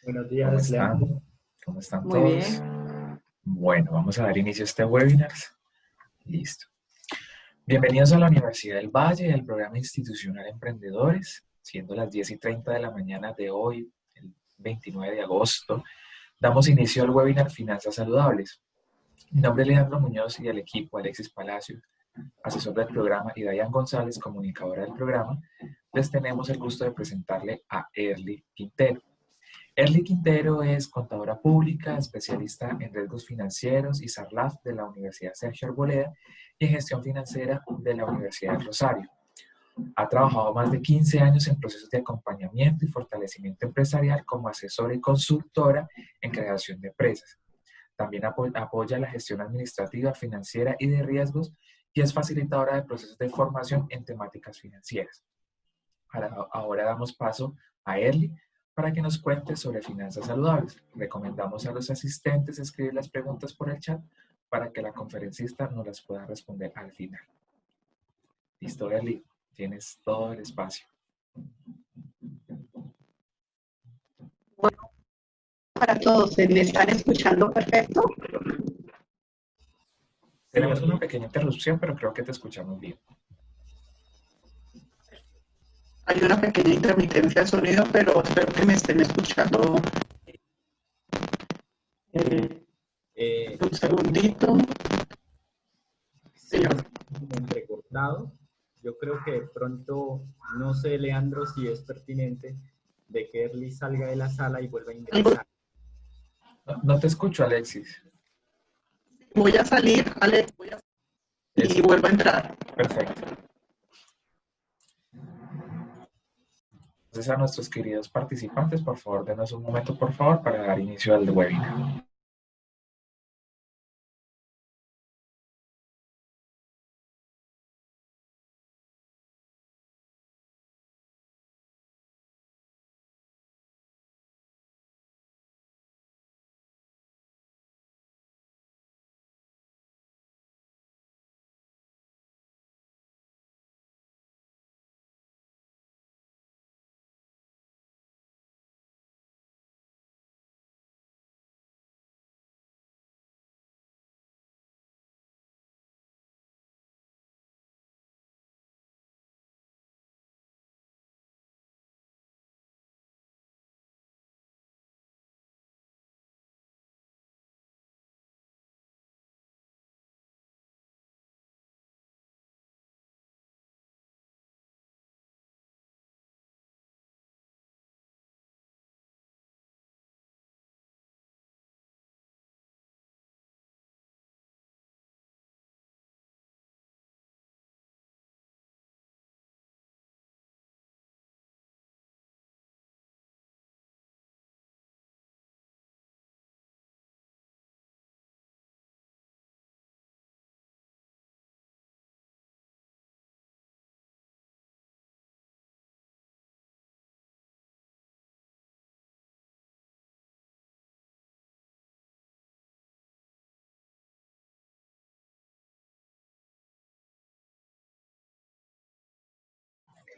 Buenos ¿Cómo días, Leandro. están? ¿Cómo están Muy todos? bien. Bueno, vamos a dar inicio a este webinar. Listo. Bienvenidos a la Universidad del Valle y al programa institucional Emprendedores, siendo las 10:30 de la mañana de hoy, el 29 de agosto. Damos inicio al webinar Finanzas Saludables. Mi nombre es Leandro Muñoz y el equipo Alexis Palacio, asesor del programa, y Dayan González, comunicadora del programa, les tenemos el gusto de presentarle a Erly Quintero. Erly Quintero es contadora pública, especialista en riesgos financieros y SARLAF de la Universidad Sergio Arboleda y en gestión financiera de la Universidad de Rosario. Ha trabajado más de 15 años en procesos de acompañamiento y fortalecimiento empresarial como asesora y consultora en creación de empresas. También apoya la gestión administrativa, financiera y de riesgos y es facilitadora de procesos de formación en temáticas financieras. Ahora damos paso a Erly para que nos cuente sobre finanzas saludables. Recomendamos a los asistentes escribir las preguntas por el chat para que la conferencista nos las pueda responder al final. Listo, Erly, tienes todo el espacio. Bueno, para todos, ¿se me están escuchando perfecto? Tenemos una pequeña interrupción, pero creo que te escuchamos bien. Hay una pequeña intermitencia de sonido, pero espero que me estén escuchando. Un segundito. Sí, como entrecortado. Yo creo que de pronto, no sé, Leandro, si es pertinente de que Erly salga de la sala y vuelva a ingresar. No te escucho, Alexis. Voy a salir, Alex, y vuelvo a entrar. Perfecto. Entonces, a nuestros queridos participantes, por favor, denos un momento, por favor, para dar inicio al webinar.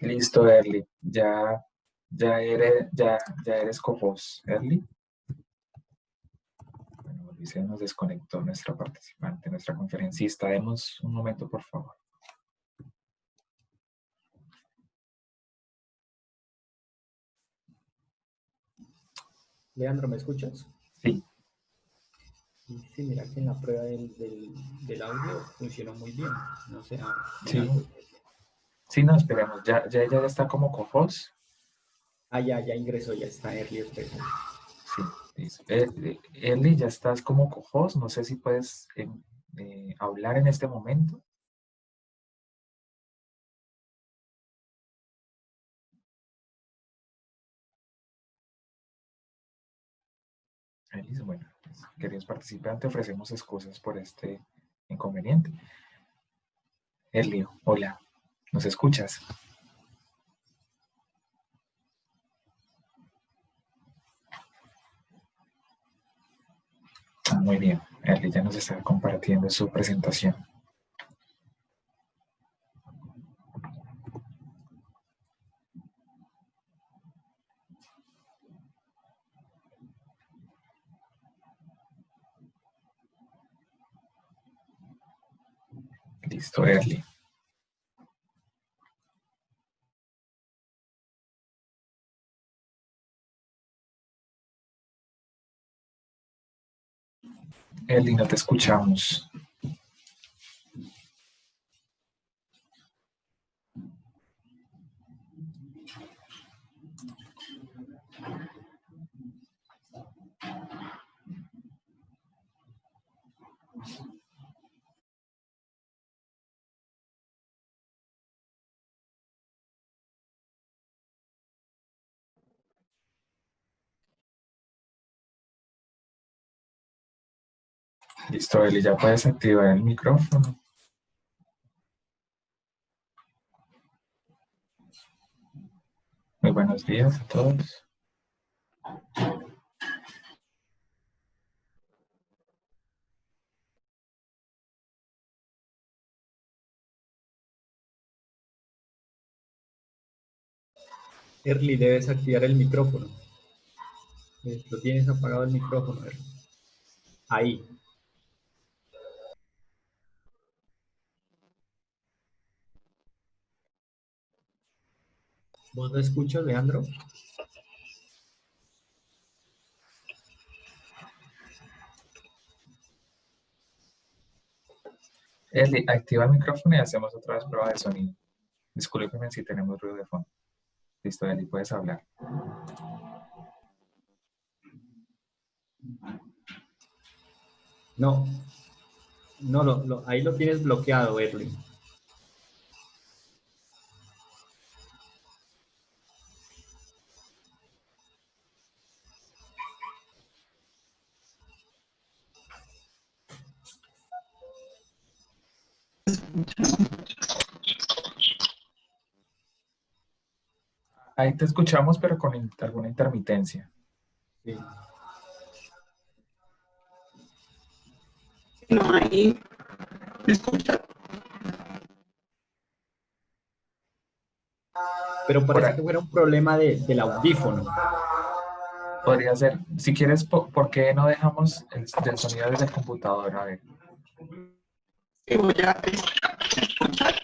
Listo, Erly. Ya eres co-host, Erly. Bueno, se nos desconectó nuestra participante, nuestra conferencista. Demos un momento, por favor. Leandro, ¿me escuchas? Sí. Sí, mira que en la prueba del audio funcionó muy bien. No sé, Sí. Sí, no, esperemos. Ya ella está como co-host. ya ingresó, ya está Erly expreso. Sí, listo. Erly, ya estás como co-host. No sé si puedes hablar en este momento. Listo, bueno, queridos participantes, ofrecemos excusas por este inconveniente. Erly, hola, ¿nos escuchas? Muy bien, Erly ya nos está compartiendo su presentación. Listo, Erly. Erly, no te escuchamos. Listo, Erly, ya puedes activar el micrófono. Muy buenos días a todos. Erly, debes activar el micrófono. Lo tienes apagado el micrófono, Erly. Ahí. ¿Vos lo escuchas, Leandro? Erly, activa el micrófono y hacemos otra vez prueba de sonido. Discúlpeme si tenemos ruido de fondo. Listo, Erly, puedes hablar. No. No, ahí lo tienes bloqueado, Erly. Ahí te escuchamos, pero con alguna intermitencia. Sí. No, ahí me escucha. Pero Por parece ahí, que fuera un problema del audífono. podría ser, si quieres, ¿por qué no dejamos del sonido desde el computador? A ver. Y voy a escuchar.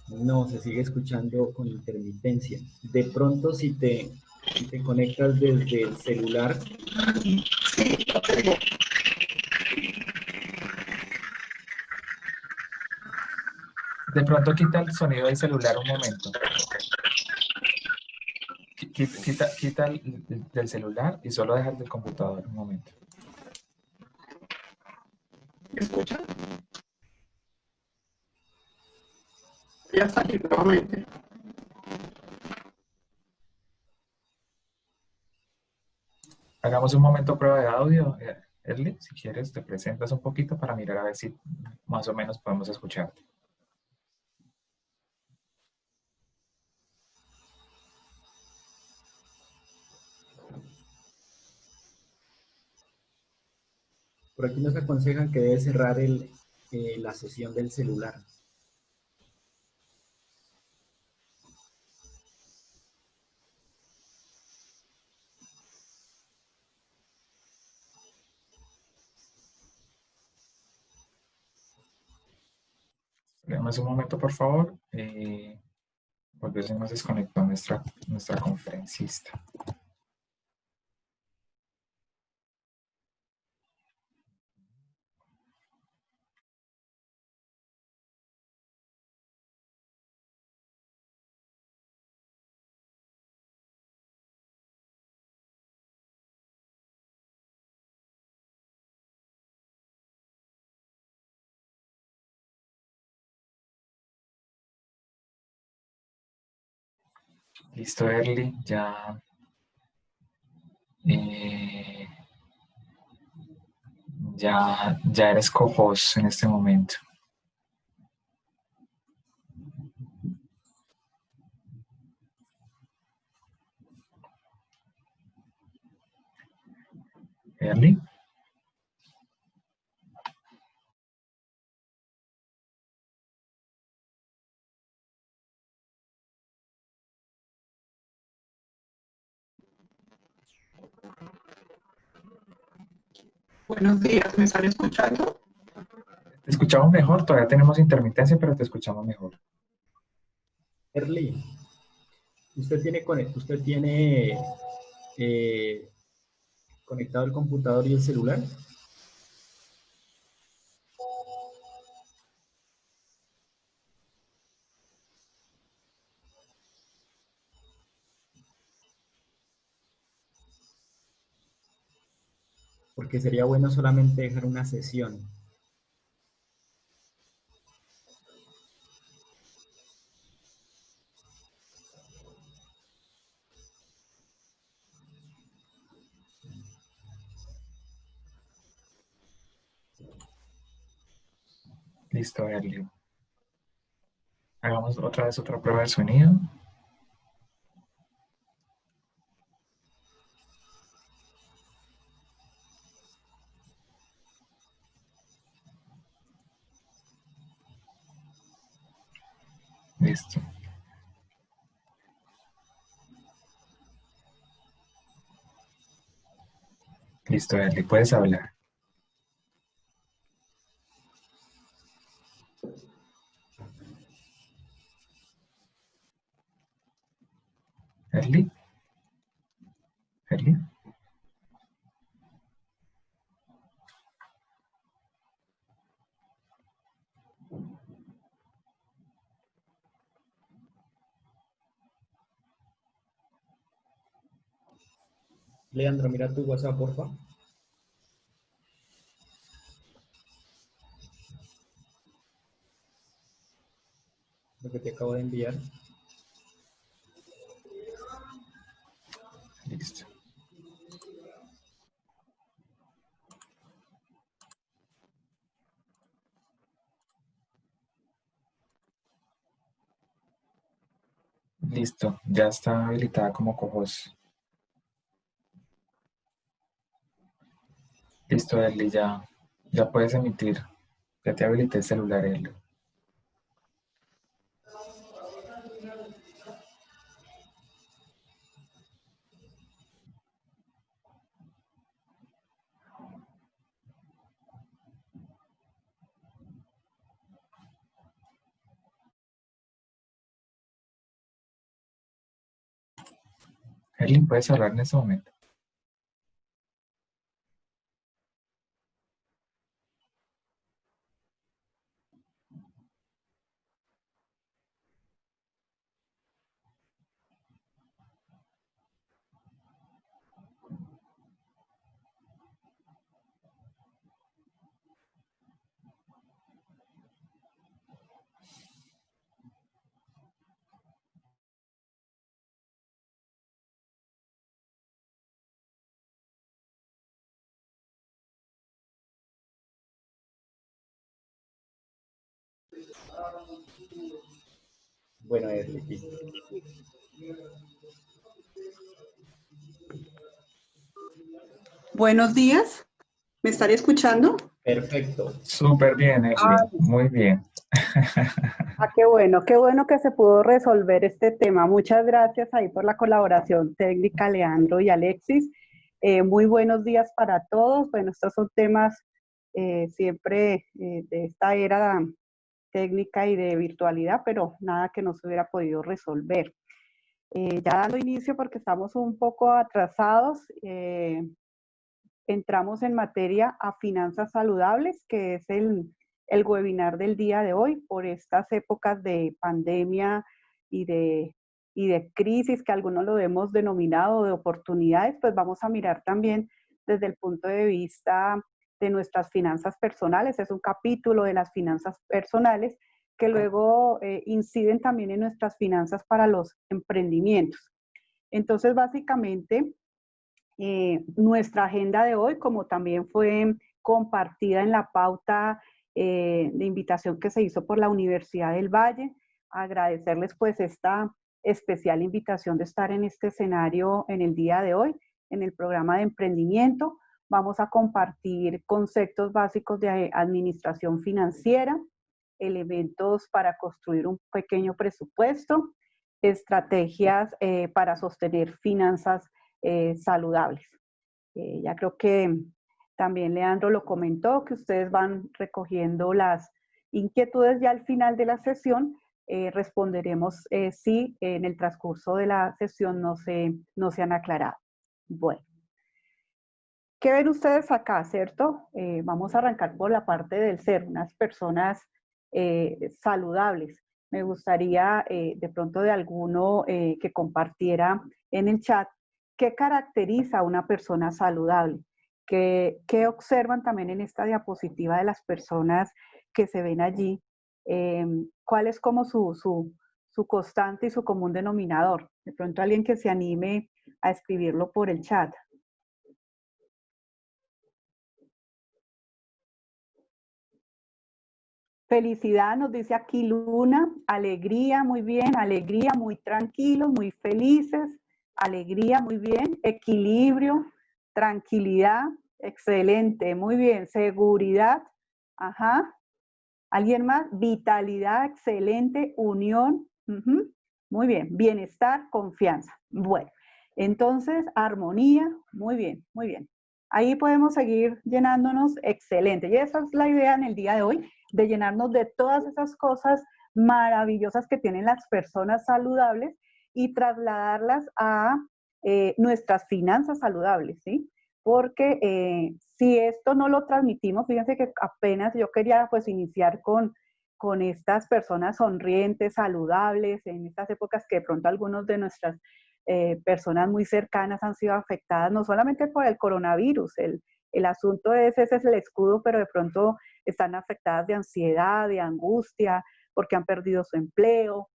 No, se sigue escuchando con intermitencia. De pronto, si te conectas desde el celular, Sí, lo tengo. De pronto quita el sonido del celular un momento. Quita del celular y solo deja el del computador un momento. ¿Me escucha? Voy a salir nuevamente. Hagamos un momento prueba de audio. Erly, si quieres, te presentas un poquito para mirar a ver si más o menos podemos escucharte. por aquí nos aconsejan que debe cerrar la sesión del celular. Demos un momento, por favor. Porque se nos desconectó nuestra conferencista. Listo, Erly, eh, ya eres co-host en este momento. Erly. Buenos días, ¿me están escuchando? Te escuchamos mejor, todavía tenemos intermitencia, pero te escuchamos mejor. Erly, ¿usted tiene eh, conectado el computador y el celular? Porque sería bueno solamente dejar una sesión. Listo, Erly. Hagamos otra vez otra prueba de sonido. Listo. Listo, Erly, puedes hablar. Erly, Erly. Leandro, mira tu WhatsApp, porfa. Lo que te acabo de enviar. Listo. Listo, ya está habilitada como co-host. Listo, Erly, ya puedes emitir. Ya te habilité el celular, Erly. Erly, puedes hablar en este momento. Bueno, Erly, listo. Buenos días, ¿me están escuchando? Perfecto. Súper bien, Erly. Ah, Muy bien. qué bueno que se pudo resolver este tema. Muchas gracias ahí por la colaboración técnica, Leandro y Alexis. Muy buenos días para todos. Bueno, estos son temas siempre de esta era técnica y de virtualidad, pero nada que no se hubiera podido resolver. Ya dando inicio, porque estamos un poco atrasados, entramos en materia a finanzas saludables, que es el webinar del día de hoy por estas épocas de pandemia y de crisis, que algunos lo hemos denominado de oportunidades. Pues vamos a mirar también desde el punto de vista de nuestras finanzas personales. Es un capítulo de las finanzas personales que luego inciden también en nuestras finanzas para los emprendimientos. Entonces, básicamente, nuestra agenda de hoy, como también fue compartida en la pauta de invitación que se hizo por la Universidad del Valle, agradecerles pues esta especial invitación de estar en este escenario en el día de hoy, en el programa de emprendimiento. Vamos a compartir conceptos básicos de administración financiera, elementos para construir un pequeño presupuesto, estrategias para sostener finanzas saludables. Ya creo que También Leandro lo comentó, que ustedes van recogiendo las inquietudes ya al final de la sesión. Responderemos si en el transcurso de la sesión no se han aclarado. Bueno, ¿qué ven ustedes acá, cierto? Vamos a arrancar por la parte del ser, unas personas saludables. Me gustaría de pronto de alguno que compartiera en el chat qué caracteriza a una persona saludable. ¿Qué observan también en esta diapositiva de las personas que se ven allí? ¿Cuál es como su constante y su común denominador? De pronto alguien que se anime a escribirlo por el chat. Felicidad, nos dice aquí Luna. Alegría, muy bien. Alegría, muy tranquilos, muy felices. Alegría, muy bien. Equilibrio, tranquilidad, excelente, muy bien. Seguridad, ajá. ¿Alguien más? Vitalidad, excelente. Unión, muy bien. Bienestar, confianza. Bueno, entonces, armonía, muy bien, muy bien. Ahí podemos seguir llenándonos, excelente. Y esa es la idea en el día de hoy, de llenarnos de todas esas cosas maravillosas que tienen las personas saludables y trasladarlas a nuestras finanzas saludables, ¿sí? Porque si esto no lo transmitimos, fíjense que apenas yo quería pues iniciar con estas personas sonrientes, saludables, en estas épocas que de pronto algunos de nuestras personas muy cercanas han sido afectadas, no solamente por el coronavirus, el asunto es, ese es el escudo, pero de pronto están afectadas de ansiedad, de angustia, porque han perdido su empleo,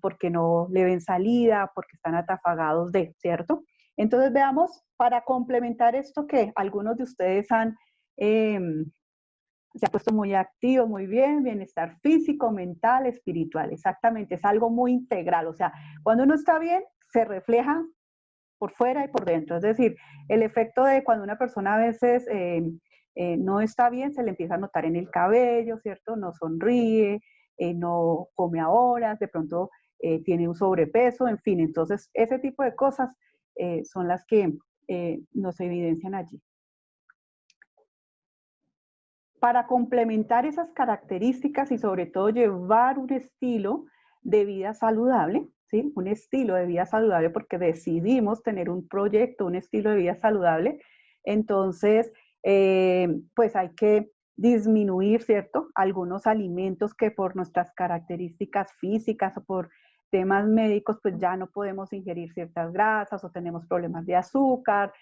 porque no le ven salida, porque están atafagados de, ¿cierto? Entonces veamos, para complementar esto que algunos de ustedes se ha puesto muy activo, muy bien, bienestar físico, mental, espiritual, exactamente, es algo muy integral, o sea, cuando uno está bien, se refleja por fuera y por dentro, es decir, el efecto de cuando una persona a veces no está bien, se le empieza a notar en el cabello, ¿cierto? No sonríe, no come a horas, de pronto tiene un sobrepeso, en fin, entonces ese tipo de cosas son las que nos evidencian allí. Para complementar esas características y sobre todo llevar un estilo de vida saludable, ¿sí? Un estilo de vida saludable porque decidimos tener un proyecto, un estilo de vida saludable, entonces pues hay que disminuir, ¿cierto? Algunos alimentos que por nuestras características físicas o por temas médicos pues ya no podemos ingerir ciertas grasas o tenemos problemas de azúcar,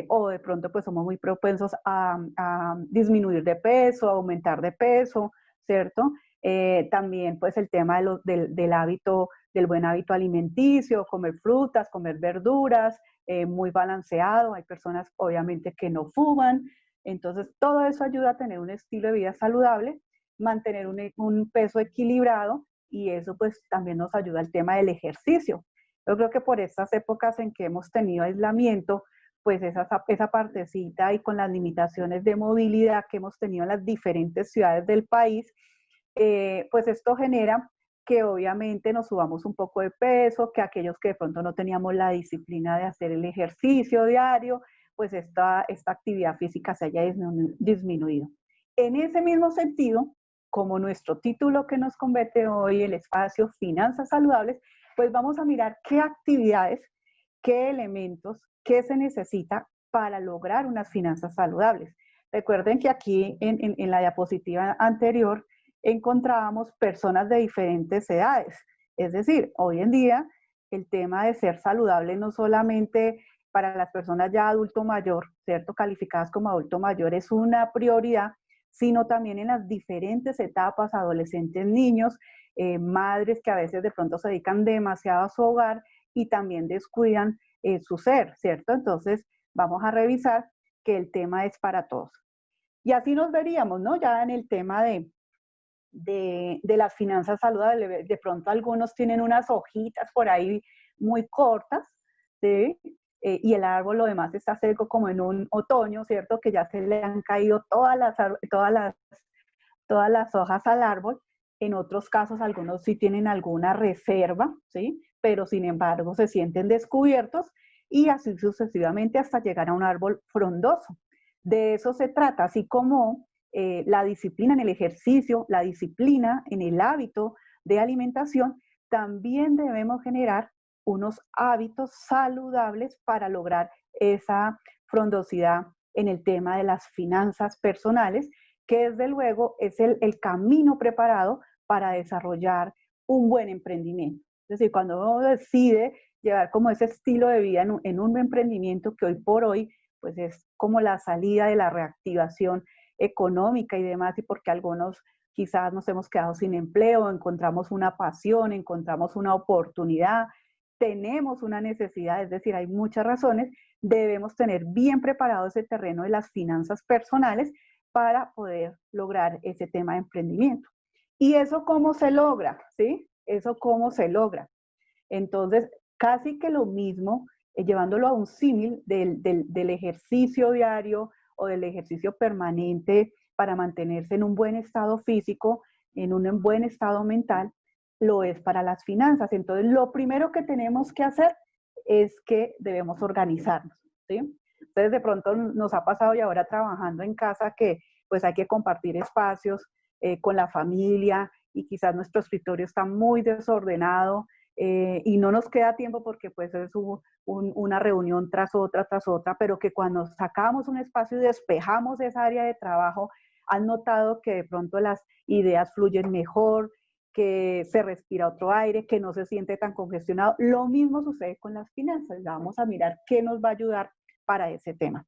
o de pronto pues somos muy propensos a disminuir de peso, a aumentar de peso, ¿cierto? También pues el tema del hábito, del buen hábito alimenticio, comer frutas, comer verduras, muy balanceado. Hay personas obviamente que no fuman, entonces todo eso ayuda a tener un estilo de vida saludable, mantener un peso equilibrado y eso pues también nos ayuda al tema del ejercicio. Yo creo que por estas épocas en que hemos tenido aislamiento, pues esa partecita y con las limitaciones de movilidad que hemos tenido en las diferentes ciudades del país, pues esto genera que obviamente nos subamos un poco de peso, que aquellos que de pronto no teníamos la disciplina de hacer el ejercicio diario, pues esta actividad física se haya disminuido. En ese mismo sentido, como nuestro título que nos compete hoy, el espacio Finanzas Saludables, pues vamos a mirar qué actividades, qué elementos, qué se necesita para lograr unas finanzas saludables. Recuerden que aquí en la diapositiva anterior encontrábamos personas de diferentes edades. Es decir, hoy en día el tema de ser saludable no solamente para las personas ya adulto mayor, ¿cierto? Calificadas como adulto mayor es una prioridad, sino también en las diferentes etapas, adolescentes, niños, madres que a veces de pronto se dedican demasiado a su hogar y también descuidan su ser, ¿cierto? Entonces vamos a revisar que el tema es para todos. Y así nos veríamos, ¿no? Ya en el tema de las finanzas saludables, de pronto algunos tienen unas hojitas por ahí muy cortas, ¿sí? Y el árbol lo demás está seco como en un otoño, ¿cierto? Que ya se le han caído todas las hojas al árbol. En otros casos algunos sí tienen alguna reserva, ¿sí? Pero sin embargo se sienten descubiertos y así sucesivamente hasta llegar a un árbol frondoso. De eso se trata, así como la disciplina en el ejercicio, la disciplina en el hábito de alimentación, también debemos generar unos hábitos saludables para lograr esa frondosidad en el tema de las finanzas personales, que desde luego es el camino preparado para desarrollar un buen emprendimiento. Es decir, cuando uno decide llevar como ese estilo de vida en un emprendimiento que hoy por hoy pues es como la salida de la reactivación económica y demás, y porque algunos quizás nos hemos quedado sin empleo, encontramos una pasión, encontramos una oportunidad, tenemos una necesidad, es decir, hay muchas razones, debemos tener bien preparado ese terreno de las finanzas personales para poder lograr ese tema de emprendimiento. ¿Y eso cómo se logra? ¿Sí? ¿Eso cómo se logra? Entonces, casi que lo mismo, llevándolo a un símil del ejercicio diario o del ejercicio permanente para mantenerse en un buen estado físico, en un buen estado mental, lo es para las finanzas. Entonces, lo primero que tenemos que hacer es que debemos organizarnos, ¿sí? Entonces, de pronto nos ha pasado y ahora trabajando en casa que pues hay que compartir espacios con la familia y quizás nuestro escritorio está muy desordenado, y no nos queda tiempo porque pues es una reunión tras otra, pero que cuando sacamos un espacio y despejamos esa área de trabajo, han notado que de pronto las ideas fluyen mejor, que se respira otro aire, que no se siente tan congestionado. Lo mismo sucede con las finanzas. Vamos a mirar qué nos va a ayudar para ese tema.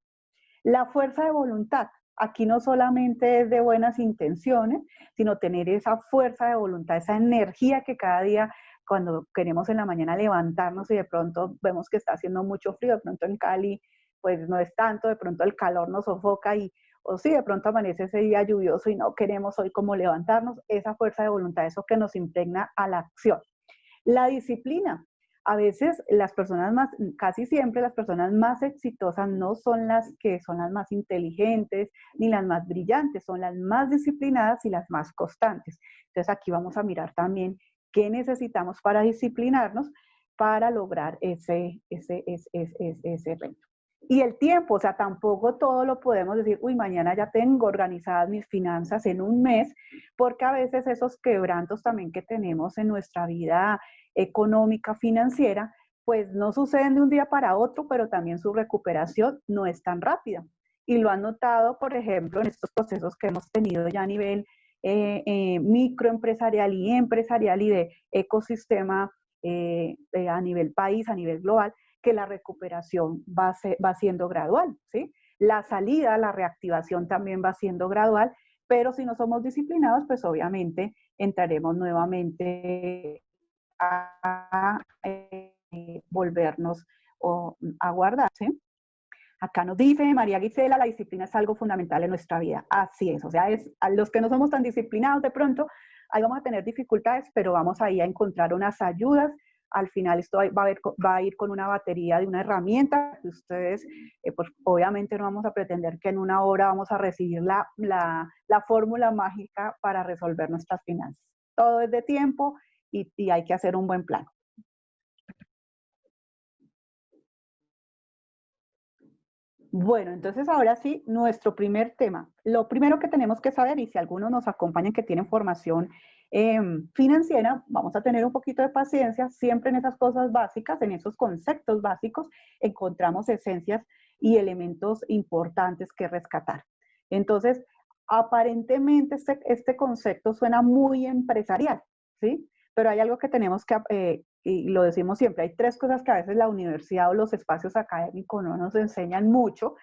La fuerza de voluntad. Aquí no solamente es de buenas intenciones, sino tener esa fuerza de voluntad, esa energía que cada día cuando queremos en la mañana levantarnos y de pronto vemos que está haciendo mucho frío, de pronto en Cali pues no es tanto, de pronto el calor nos sofoca o sí, de pronto amanece ese día lluvioso y no queremos hoy como levantarnos, esa fuerza de voluntad, eso que nos impregna a la acción. La disciplina. A veces las personas más, casi siempre las personas más exitosas no son las que son las más inteligentes ni las más brillantes, son las más disciplinadas y las más constantes. Entonces aquí vamos a mirar también qué necesitamos para disciplinarnos para lograr ese reto. Y el tiempo, o sea, tampoco todo lo podemos decir, uy, mañana ya tengo organizadas mis finanzas en un mes, porque a veces esos quebrantos también que tenemos en nuestra vida económica, financiera, pues no suceden de un día para otro, pero también su recuperación no es tan rápida. Y lo han notado, por ejemplo, en estos procesos que hemos tenido ya a nivel microempresarial y empresarial y de ecosistema a nivel país, a nivel global, que la recuperación va siendo gradual, ¿sí? La salida, la reactivación también va siendo gradual, pero si no somos disciplinados, pues obviamente entraremos nuevamente a volvernos a guardar, ¿sí? Acá nos dice María Gisela, la disciplina es algo fundamental en nuestra vida. Así es, o sea, a los que no somos tan disciplinados de pronto, ahí vamos a tener dificultades, pero vamos ahí a encontrar unas ayudas. Al final esto va a ir con una batería de una herramienta que ustedes, pues obviamente no vamos a pretender que en una hora vamos a recibir la fórmula mágica para resolver nuestras finanzas. Todo es de tiempo y hay que hacer un buen plan. Bueno, entonces ahora sí, nuestro primer tema. Lo primero que tenemos que saber, y si algunos nos acompañan que tienen formación financiera, vamos a tener un poquito de paciencia, siempre en esas cosas básicas, en esos conceptos básicos, encontramos esencias y elementos importantes que rescatar. Entonces, aparentemente este concepto suena muy empresarial, ¿sí? Pero hay algo que tenemos que, y lo decimos siempre, hay tres cosas que a veces la universidad o los espacios académicos no nos enseñan mucho,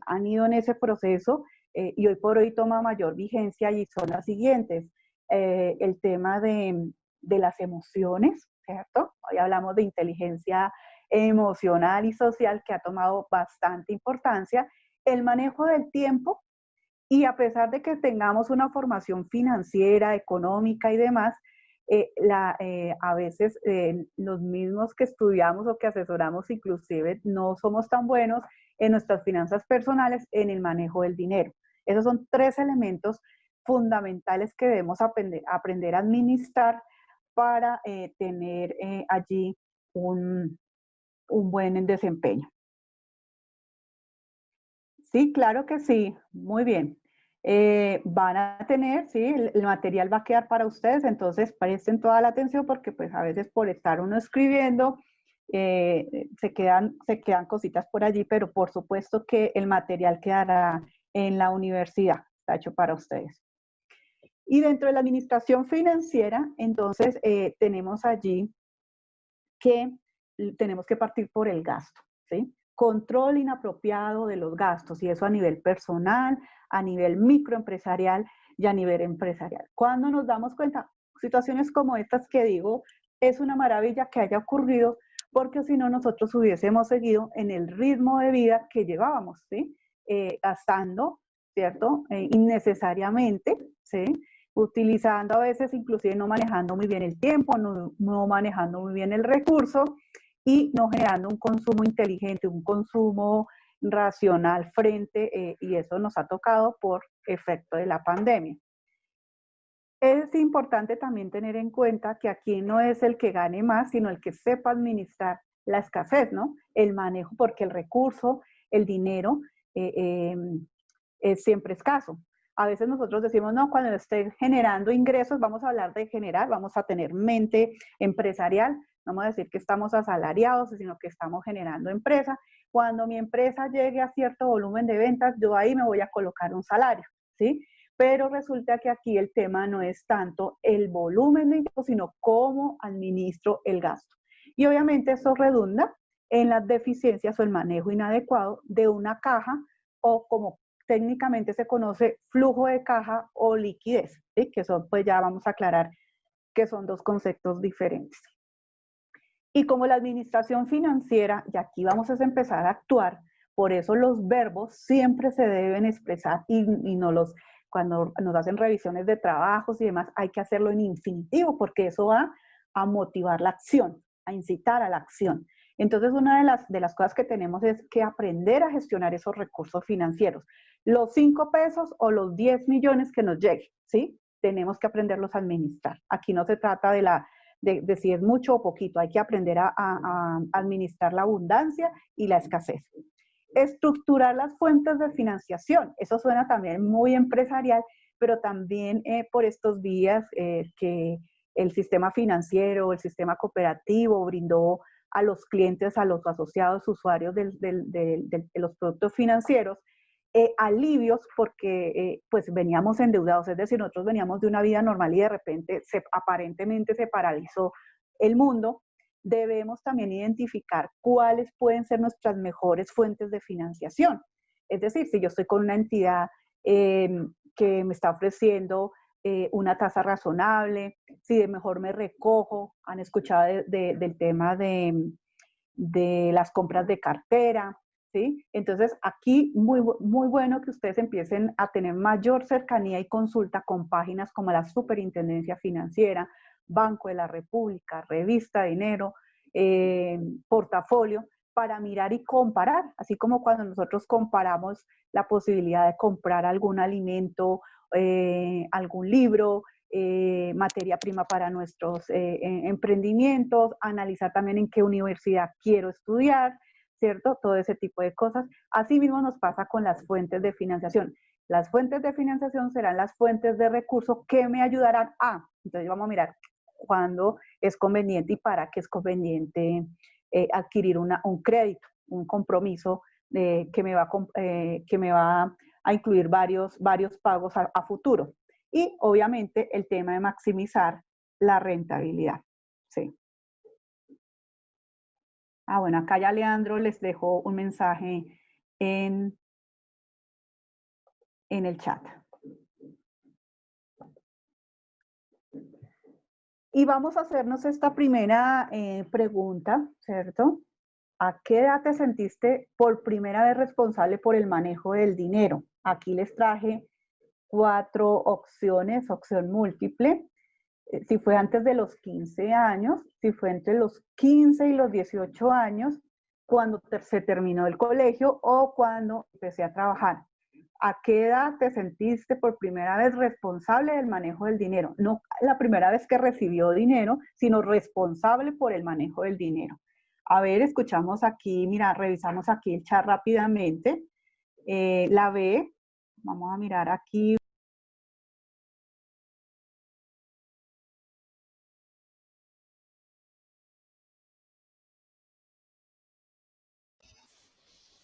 han ido en ese proceso y hoy por hoy toma mayor vigencia y son las siguientes. El tema de las emociones, ¿cierto? Hoy hablamos de inteligencia emocional y social que ha tomado bastante importancia, el manejo del tiempo y a pesar de que tengamos una formación financiera, económica y demás, a veces los mismos que estudiamos o que asesoramos inclusive no somos tan buenos en nuestras finanzas personales en el manejo del dinero. Esos son tres elementos fundamentales que debemos aprender a administrar para tener allí un buen desempeño. Sí, claro que sí, muy bien. Van a tener, sí, el material va a quedar para ustedes, entonces presten toda la atención porque pues a veces por estar uno escribiendo se quedan cositas por allí, pero por supuesto que el material quedará en la universidad, está hecho para ustedes. Y dentro de la administración financiera, entonces tenemos allí que tenemos que partir por el gasto, ¿sí? Control inapropiado de los gastos, y eso a nivel personal, a nivel microempresarial y a nivel empresarial. Cuando nos damos cuenta, situaciones como estas que digo, es una maravilla que haya ocurrido, porque si no nosotros hubiésemos seguido en el ritmo de vida que llevábamos, ¿sí? Gastando, ¿cierto? Innecesariamente, ¿sí? Utilizando a veces, inclusive no manejando muy bien el tiempo, no manejando muy bien el recurso y no generando un consumo inteligente, un consumo racional y eso nos ha tocado por efecto de la pandemia. Es importante también tener en cuenta que aquí no es el que gane más, sino el que sepa administrar la escasez, ¿no? El manejo, porque el recurso, el dinero, es siempre escaso. A veces nosotros decimos, no, cuando esté generando ingresos, vamos a hablar de generar, vamos a tener mente empresarial, no vamos a decir que estamos asalariados, sino que estamos generando empresa. Cuando mi empresa llegue a cierto volumen de ventas, yo ahí me voy a colocar un salario, ¿sí? Pero resulta que aquí el tema no es tanto el volumen de ingresos, sino cómo administro el gasto. Y obviamente eso redunda en las deficiencias o el manejo inadecuado de una caja, o como técnicamente se conoce, flujo de caja o liquidez, ¿sí? Que son, pues ya vamos a aclarar que son dos conceptos diferentes. Y como la administración financiera, y aquí vamos a empezar a actuar, por eso los verbos siempre se deben expresar y cuando nos hacen revisiones de trabajos y demás, hay que hacerlo en infinitivo, porque eso va a motivar la acción, a incitar a la acción. Entonces, una de las cosas que tenemos es que aprender a gestionar esos recursos financieros. Los 5 pesos o los 10 millones que nos lleguen, ¿sí? Tenemos que aprenderlos a administrar. Aquí no se trata de si es mucho o poquito, hay que aprender a administrar la abundancia y la escasez. Estructurar las fuentes de financiación, eso suena también muy empresarial, pero también por estos días que el sistema financiero, el sistema cooperativo brindó a los clientes, a los asociados, usuarios de los productos financieros, alivios porque pues veníamos endeudados, es decir, nosotros veníamos de una vida normal y de repente aparentemente se paralizó el mundo. Debemos también identificar cuáles pueden ser nuestras mejores fuentes de financiación. Es decir, si yo estoy con una entidad que me está ofreciendo una tasa razonable, si de mejor me recojo, han escuchado del tema de las compras de cartera, ¿sí? Entonces, aquí muy bueno que ustedes empiecen a tener mayor cercanía y consulta con páginas como la Superintendencia Financiera, Banco de la República, Revista Dinero, Portafolio, para mirar y comparar, así como cuando nosotros comparamos la posibilidad de comprar algún alimento, algún libro, materia prima para nuestros emprendimientos, analizar también en qué universidad quiero estudiar, ¿cierto? Todo ese tipo de cosas. Asimismo nos pasa con las fuentes de financiación. Las fuentes de financiación serán las fuentes de recursos que me ayudarán a, entonces vamos a mirar cuándo es conveniente y para qué es conveniente adquirir un crédito, un compromiso que me va a incluir varios pagos a futuro. Y obviamente el tema de maximizar la rentabilidad. Sí. Bueno, acá ya Leandro les dejó un mensaje en el chat. Y vamos a hacernos esta primera pregunta, ¿cierto? ¿A qué edad te sentiste por primera vez responsable por el manejo del dinero? Aquí les traje 4 opciones, opción múltiple. Si fue antes de los 15 años, si fue entre los 15 y los 18 años, cuando se terminó el colegio o cuando empecé a trabajar. ¿A qué edad te sentiste por primera vez responsable del manejo del dinero? No la primera vez que recibió dinero, sino responsable por el manejo del dinero. A ver, escuchamos aquí, mira, revisamos aquí el chat rápidamente. La B, vamos a mirar aquí.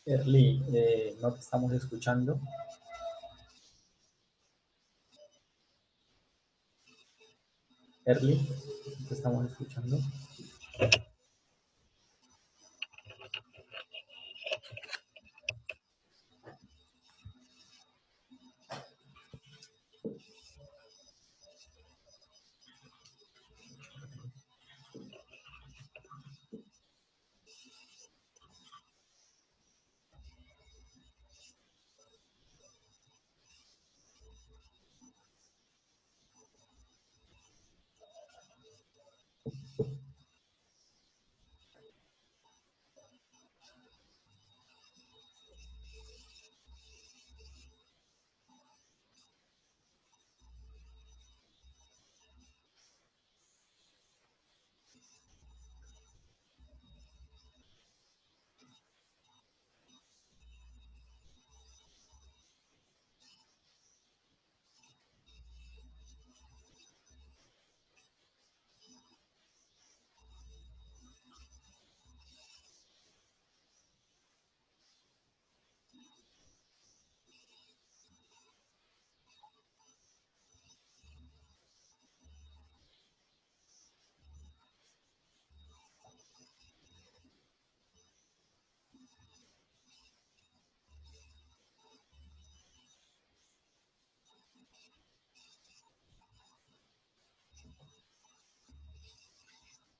Erly, no te estamos escuchando. Erly, ¿te estamos escuchando?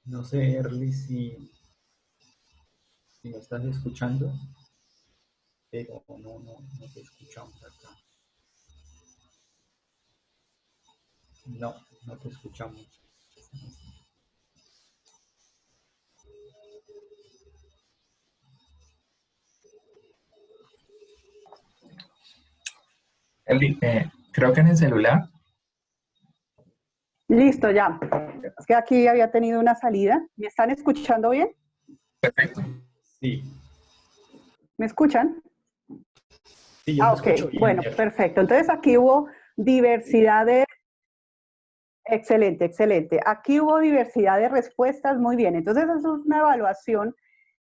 No sé, Erly, si me estás escuchando, pero no te escuchamos acá. No te escuchamos. Erly, creo que en el celular. Listo, ya. Es que aquí había tenido una salida. ¿Me están escuchando bien? Perfecto. Sí. ¿Me escuchan? Sí, yo te Ok, escucho bien. bueno, perfecto. Entonces aquí hubo diversidad de... Excelente, excelente. Aquí hubo diversidad de respuestas, muy bien. Entonces eso es una evaluación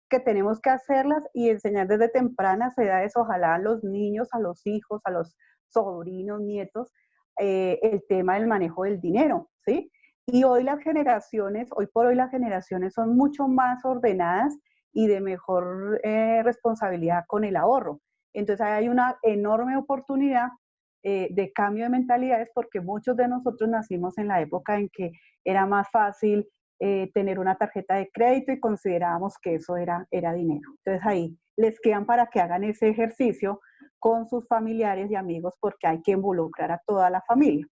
que tenemos que hacerlas y enseñar desde tempranas edades, ojalá a los niños, a los hijos, a los sobrinos, nietos, el tema del manejo del dinero, ¿sí? Y hoy las generaciones, hoy por hoy las generaciones son mucho más ordenadas y de mejor responsabilidad con el ahorro. Entonces hay una enorme oportunidad de cambio de mentalidades porque muchos de nosotros nacimos en la época en que era más fácil tener una tarjeta de crédito y considerábamos que eso era dinero. Entonces ahí les quedan para que hagan ese ejercicio con sus familiares y amigos porque hay que involucrar a toda la familia.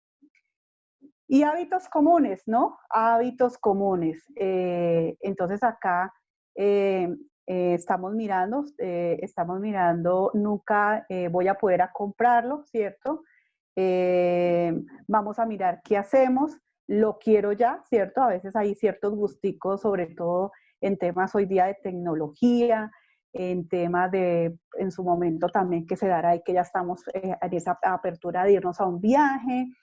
Y hábitos comunes, ¿no? Hábitos comunes. Entonces acá estamos mirando, nunca voy a poder a comprarlo, ¿cierto? Vamos a mirar qué hacemos, lo quiero ya, ¿cierto? A veces hay ciertos gusticos, sobre todo en temas hoy día de tecnología, en temas en su momento también que se dará ahí que ya estamos en esa apertura de irnos a un viaje,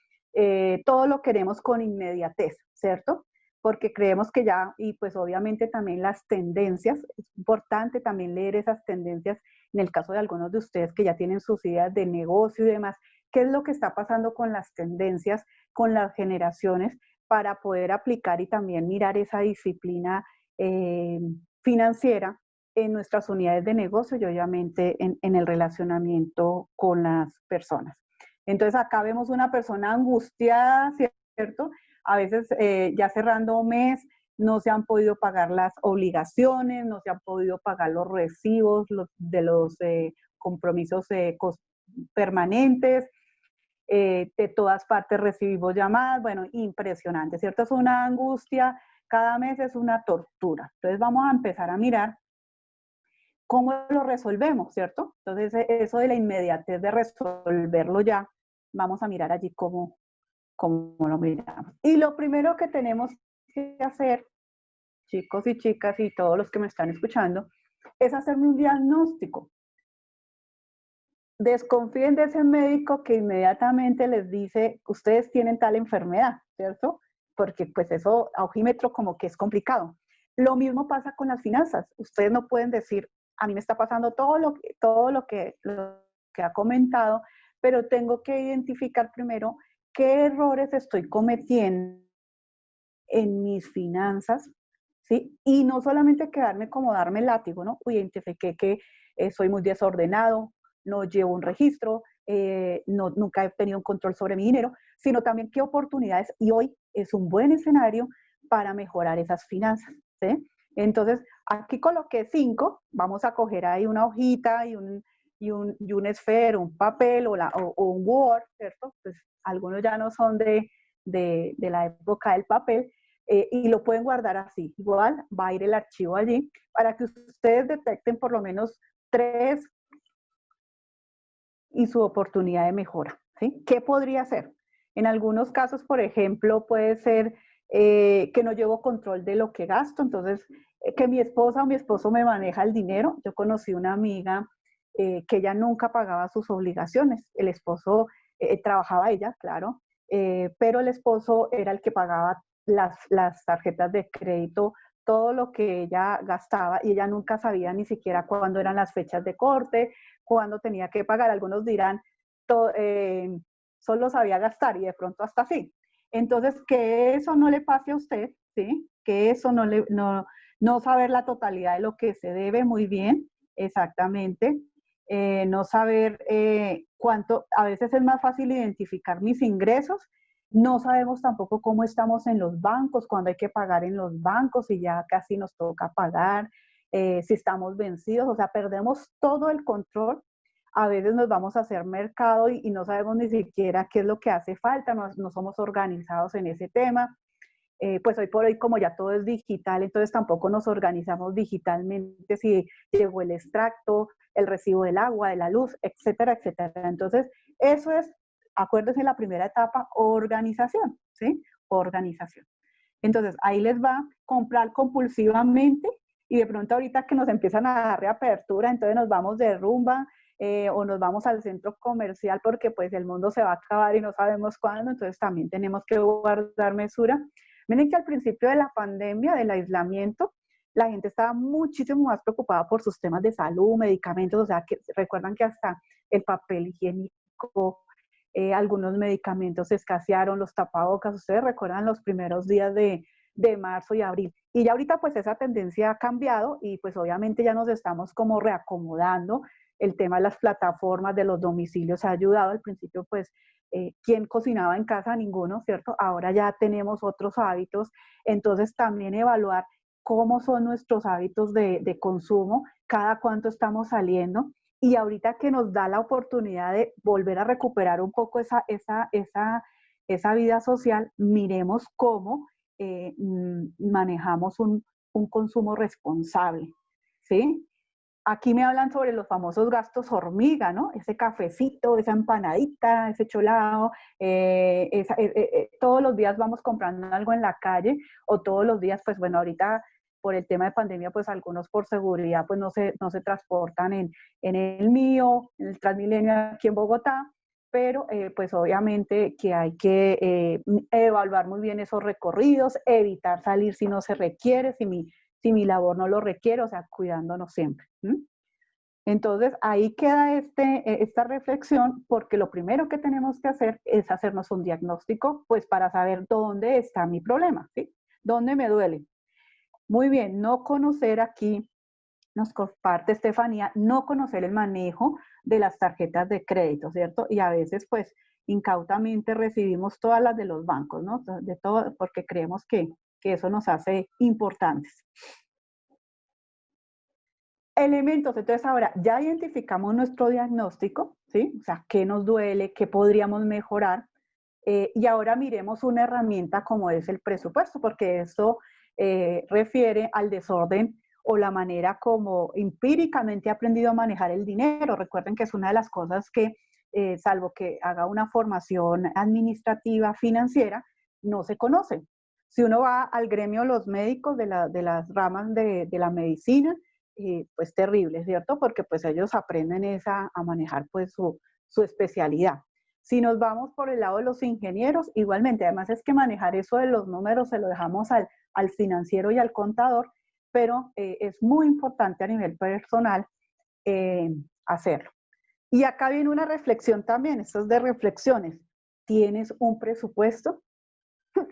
todo lo queremos con inmediatez, ¿cierto? Porque creemos que ya, y pues obviamente también las tendencias, es importante también leer esas tendencias en el caso de algunos de ustedes que ya tienen sus ideas de negocio y demás, qué es lo que está pasando con las tendencias, con las generaciones, para poder aplicar y también mirar esa disciplina financiera en nuestras unidades de negocio y obviamente en el relacionamiento con las personas. Entonces acá vemos una persona angustiada, ¿cierto? A veces ya cerrando mes no se han podido pagar las obligaciones, no se han podido pagar los recibos de los compromisos permanentes, de todas partes recibimos llamadas, bueno, impresionante, ¿cierto? Es una angustia, cada mes es una tortura. Entonces vamos a empezar a mirar cómo lo resolvemos, ¿cierto? Entonces eso de la inmediatez de resolverlo ya, vamos a mirar allí cómo lo miramos. Y lo primero que tenemos que hacer, chicos y chicas y todos los que me están escuchando, es hacerme un diagnóstico. desconfíen de ese médico que inmediatamente les dice, ustedes tienen tal enfermedad, ¿cierto? Porque pues eso a ojímetro como que es complicado. Lo mismo pasa con las finanzas. Ustedes no pueden decir, a mí me está pasando todo lo que ha comentado, pero tengo que identificar primero qué errores estoy cometiendo en mis finanzas, ¿sí? Y no solamente quedarme como darme el látigo, ¿no? Uy, identifiqué que soy muy desordenado, no llevo un registro, nunca he tenido un control sobre mi dinero, sino también qué oportunidades, y hoy es un buen escenario para mejorar esas finanzas, ¿sí? Entonces, aquí coloqué 5, vamos a coger ahí una hojita y un esfero, un papel o un Word, ¿cierto? Pues algunos ya no son de la época del papel, y lo pueden guardar así. Igual va a ir el archivo allí para que ustedes detecten por lo menos 3 y su oportunidad de mejora, ¿sí? ¿Qué podría ser? En algunos casos, por ejemplo, puede ser que no llevo control de lo que gasto, entonces que mi esposa o mi esposo me maneja el dinero. Yo conocí una amiga que ella nunca pagaba sus obligaciones. El esposo, trabajaba ella, claro, pero el esposo era el que pagaba las tarjetas de crédito, todo lo que ella gastaba, y ella nunca sabía ni siquiera cuándo eran las fechas de corte, cuándo tenía que pagar. Algunos dirán, solo sabía gastar y de pronto hasta así. Entonces, que eso no le pase a usted, ¿sí? Que eso no saber la totalidad de lo que se debe, muy bien, exactamente. No saber cuánto, a veces es más fácil identificar mis ingresos. No sabemos tampoco cómo estamos en los bancos, cuando hay que pagar en los bancos y ya casi nos toca pagar, si estamos vencidos, o sea, perdemos todo el control. A veces nos vamos a hacer mercado y no sabemos ni siquiera qué es lo que hace falta, no somos organizados en ese tema. Pues hoy por hoy, como ya todo es digital, entonces tampoco nos organizamos digitalmente si llegó el extracto, el recibo del agua, de la luz, etcétera, etcétera. Entonces, eso es, acuérdense, en la primera etapa, organización, ¿sí? Organización. Entonces, ahí les va a comprar compulsivamente y de pronto ahorita que nos empiezan a dar reapertura, entonces nos vamos de rumba, o nos vamos al centro comercial porque pues el mundo se va a acabar y no sabemos cuándo, entonces también tenemos que guardar mesura. Miren que al principio de la pandemia, del aislamiento, la gente estaba muchísimo más preocupada por sus temas de salud, medicamentos, o sea, que recuerdan que hasta el papel higiénico, algunos medicamentos escasearon, los tapabocas, ustedes recuerdan los primeros días de marzo y abril. Y ya ahorita pues esa tendencia ha cambiado y pues obviamente ya nos estamos como reacomodando. El tema de las plataformas, de los domicilios ha ayudado. Al principio pues, ¿quién cocinaba en casa? Ninguno, ¿cierto? Ahora ya tenemos otros hábitos. Entonces también evaluar cómo son nuestros hábitos de consumo, cada cuánto estamos saliendo. Y ahorita que nos da la oportunidad de volver a recuperar un poco esa vida social, miremos cómo manejamos un consumo responsable, ¿sí? Aquí me hablan sobre los famosos gastos hormiga, ¿no? Ese cafecito, esa empanadita, ese cholado, todos los días vamos comprando algo en la calle, o todos los días, pues bueno, ahorita por el tema de pandemia, pues algunos por seguridad, pues no se transportan en el mío, en el Transmilenio aquí en Bogotá, pero pues obviamente que hay que evaluar muy bien esos recorridos, evitar salir si no se requiere, si mi labor no lo requiere, o sea, cuidándonos siempre. Entonces, ahí queda esta reflexión, porque lo primero que tenemos que hacer es hacernos un diagnóstico, pues para saber dónde está mi problema, ¿sí? ¿Dónde me duele? Muy bien, no conocer aquí, nos comparte Estefanía, no conocer el manejo de las tarjetas de crédito, ¿cierto? Y a veces, pues, incautamente recibimos todas las de los bancos, ¿no? De todo, porque creemos que eso nos hace importantes. Elementos, entonces ahora ya identificamos nuestro diagnóstico, ¿sí? O sea, qué nos duele, qué podríamos mejorar, y ahora miremos una herramienta como es el presupuesto, porque eso refiere al desorden o la manera como empíricamente he aprendido a manejar el dinero. Recuerden que es una de las cosas que, salvo que haga una formación administrativa financiera, no se conocen. Si uno va al gremio, los médicos de las ramas de la medicina, pues terrible, ¿cierto? Porque pues ellos aprenden a manejar pues su especialidad. Si nos vamos por el lado de los ingenieros, igualmente, además es que manejar eso de los números se lo dejamos al financiero y al contador, pero es muy importante a nivel personal hacerlo. Y acá viene una reflexión también, esto es de reflexiones. ¿Tienes un presupuesto?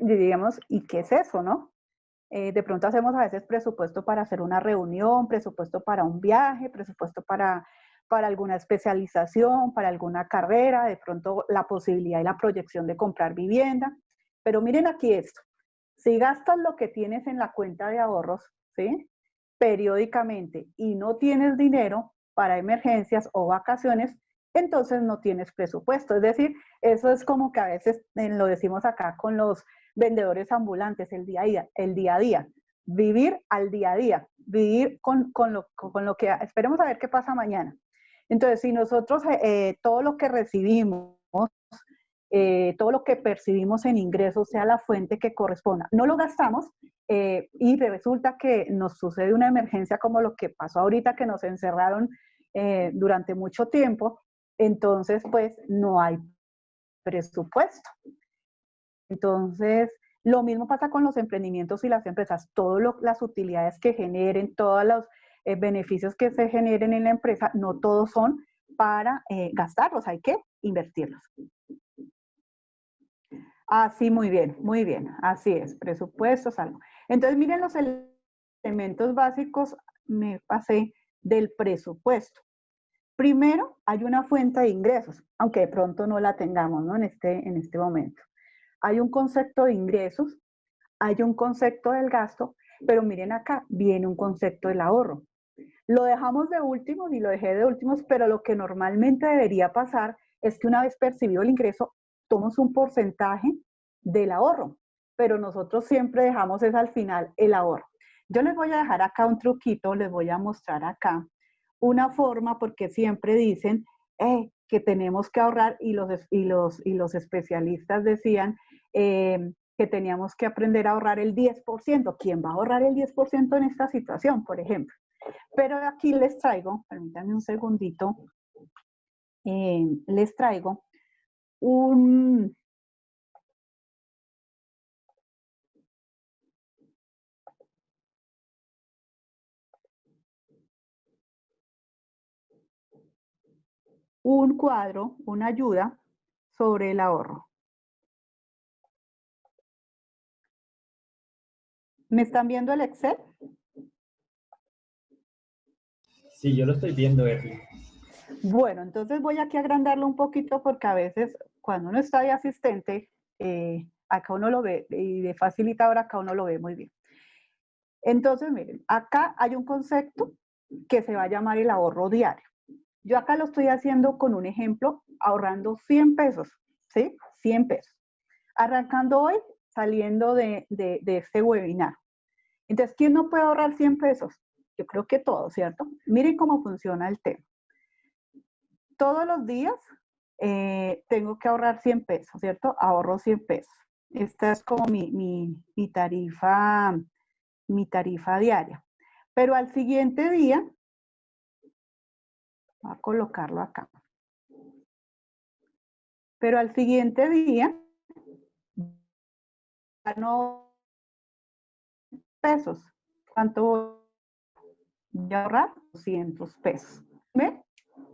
Y digamos, ¿y qué es eso, no? De pronto hacemos a veces presupuesto para hacer una reunión, presupuesto para un viaje, presupuesto para alguna especialización, para alguna carrera, de pronto la posibilidad y la proyección de comprar vivienda. Pero miren aquí esto, si gastas lo que tienes en la cuenta de ahorros, ¿sí? Periódicamente y no tienes dinero para emergencias o vacaciones, entonces no tienes presupuesto. Es decir, eso es como que a veces lo decimos acá con los vendedores ambulantes, el día a día, vivir al día a día, vivir con lo que, esperemos a ver qué pasa mañana. Entonces, si nosotros todo lo que recibimos, todo lo que percibimos en ingresos sea la fuente que corresponda, no lo gastamos y resulta que nos sucede una emergencia como lo que pasó ahorita, que nos encerraron durante mucho tiempo, entonces pues no hay presupuesto. Entonces, lo mismo pasa con los emprendimientos y las empresas. Todas las utilidades que generen, todos los beneficios que se generen en la empresa, no todos son para gastarlos, hay que invertirlos. Así, muy bien, así es, presupuestos, algo. Entonces, miren los elementos básicos, me pasé del presupuesto. Primero, hay una fuente de ingresos, aunque de pronto no la tengamos, ¿no? En este momento. Hay un concepto de ingresos, hay un concepto del gasto, pero miren acá, viene un concepto del ahorro. Lo dejamos de últimos y lo dejé de últimos, pero lo que normalmente debería pasar es que una vez percibido el ingreso, tomamos un porcentaje del ahorro, pero nosotros siempre dejamos es al final el ahorro. Yo les voy a dejar acá un truquito, les voy a mostrar acá una forma, porque siempre dicen que tenemos que ahorrar y los especialistas decían que teníamos que aprender a ahorrar el 10%. ¿Quién va a ahorrar el 10% en esta situación, por ejemplo? Pero aquí les traigo, permítanme un segundito, les traigo un cuadro, una ayuda sobre el ahorro. ¿Me están viendo el Excel? Sí, yo lo estoy viendo, Erly. Bueno, entonces voy aquí a agrandarlo un poquito porque a veces cuando uno está de asistente, acá uno lo ve, y de facilitador acá uno lo ve muy bien. Entonces, miren, acá hay un concepto que se va a llamar el ahorro diario. Yo acá lo estoy haciendo con un ejemplo, ahorrando 100 pesos, ¿sí? 100 pesos. Arrancando hoy, saliendo de este webinar. Entonces, ¿quién no puede ahorrar 100 pesos? Yo creo que todos, ¿cierto? Miren cómo funciona el tema. Todos los días tengo que ahorrar 100 pesos, ¿cierto? Ahorro 100 pesos. Esta es como mi tarifa diaria. Pero al siguiente día, voy a colocarlo acá. Pero al siguiente día, gano pesos. ¿Cuánto voy a ahorrar? 200 pesos. ¿Ve?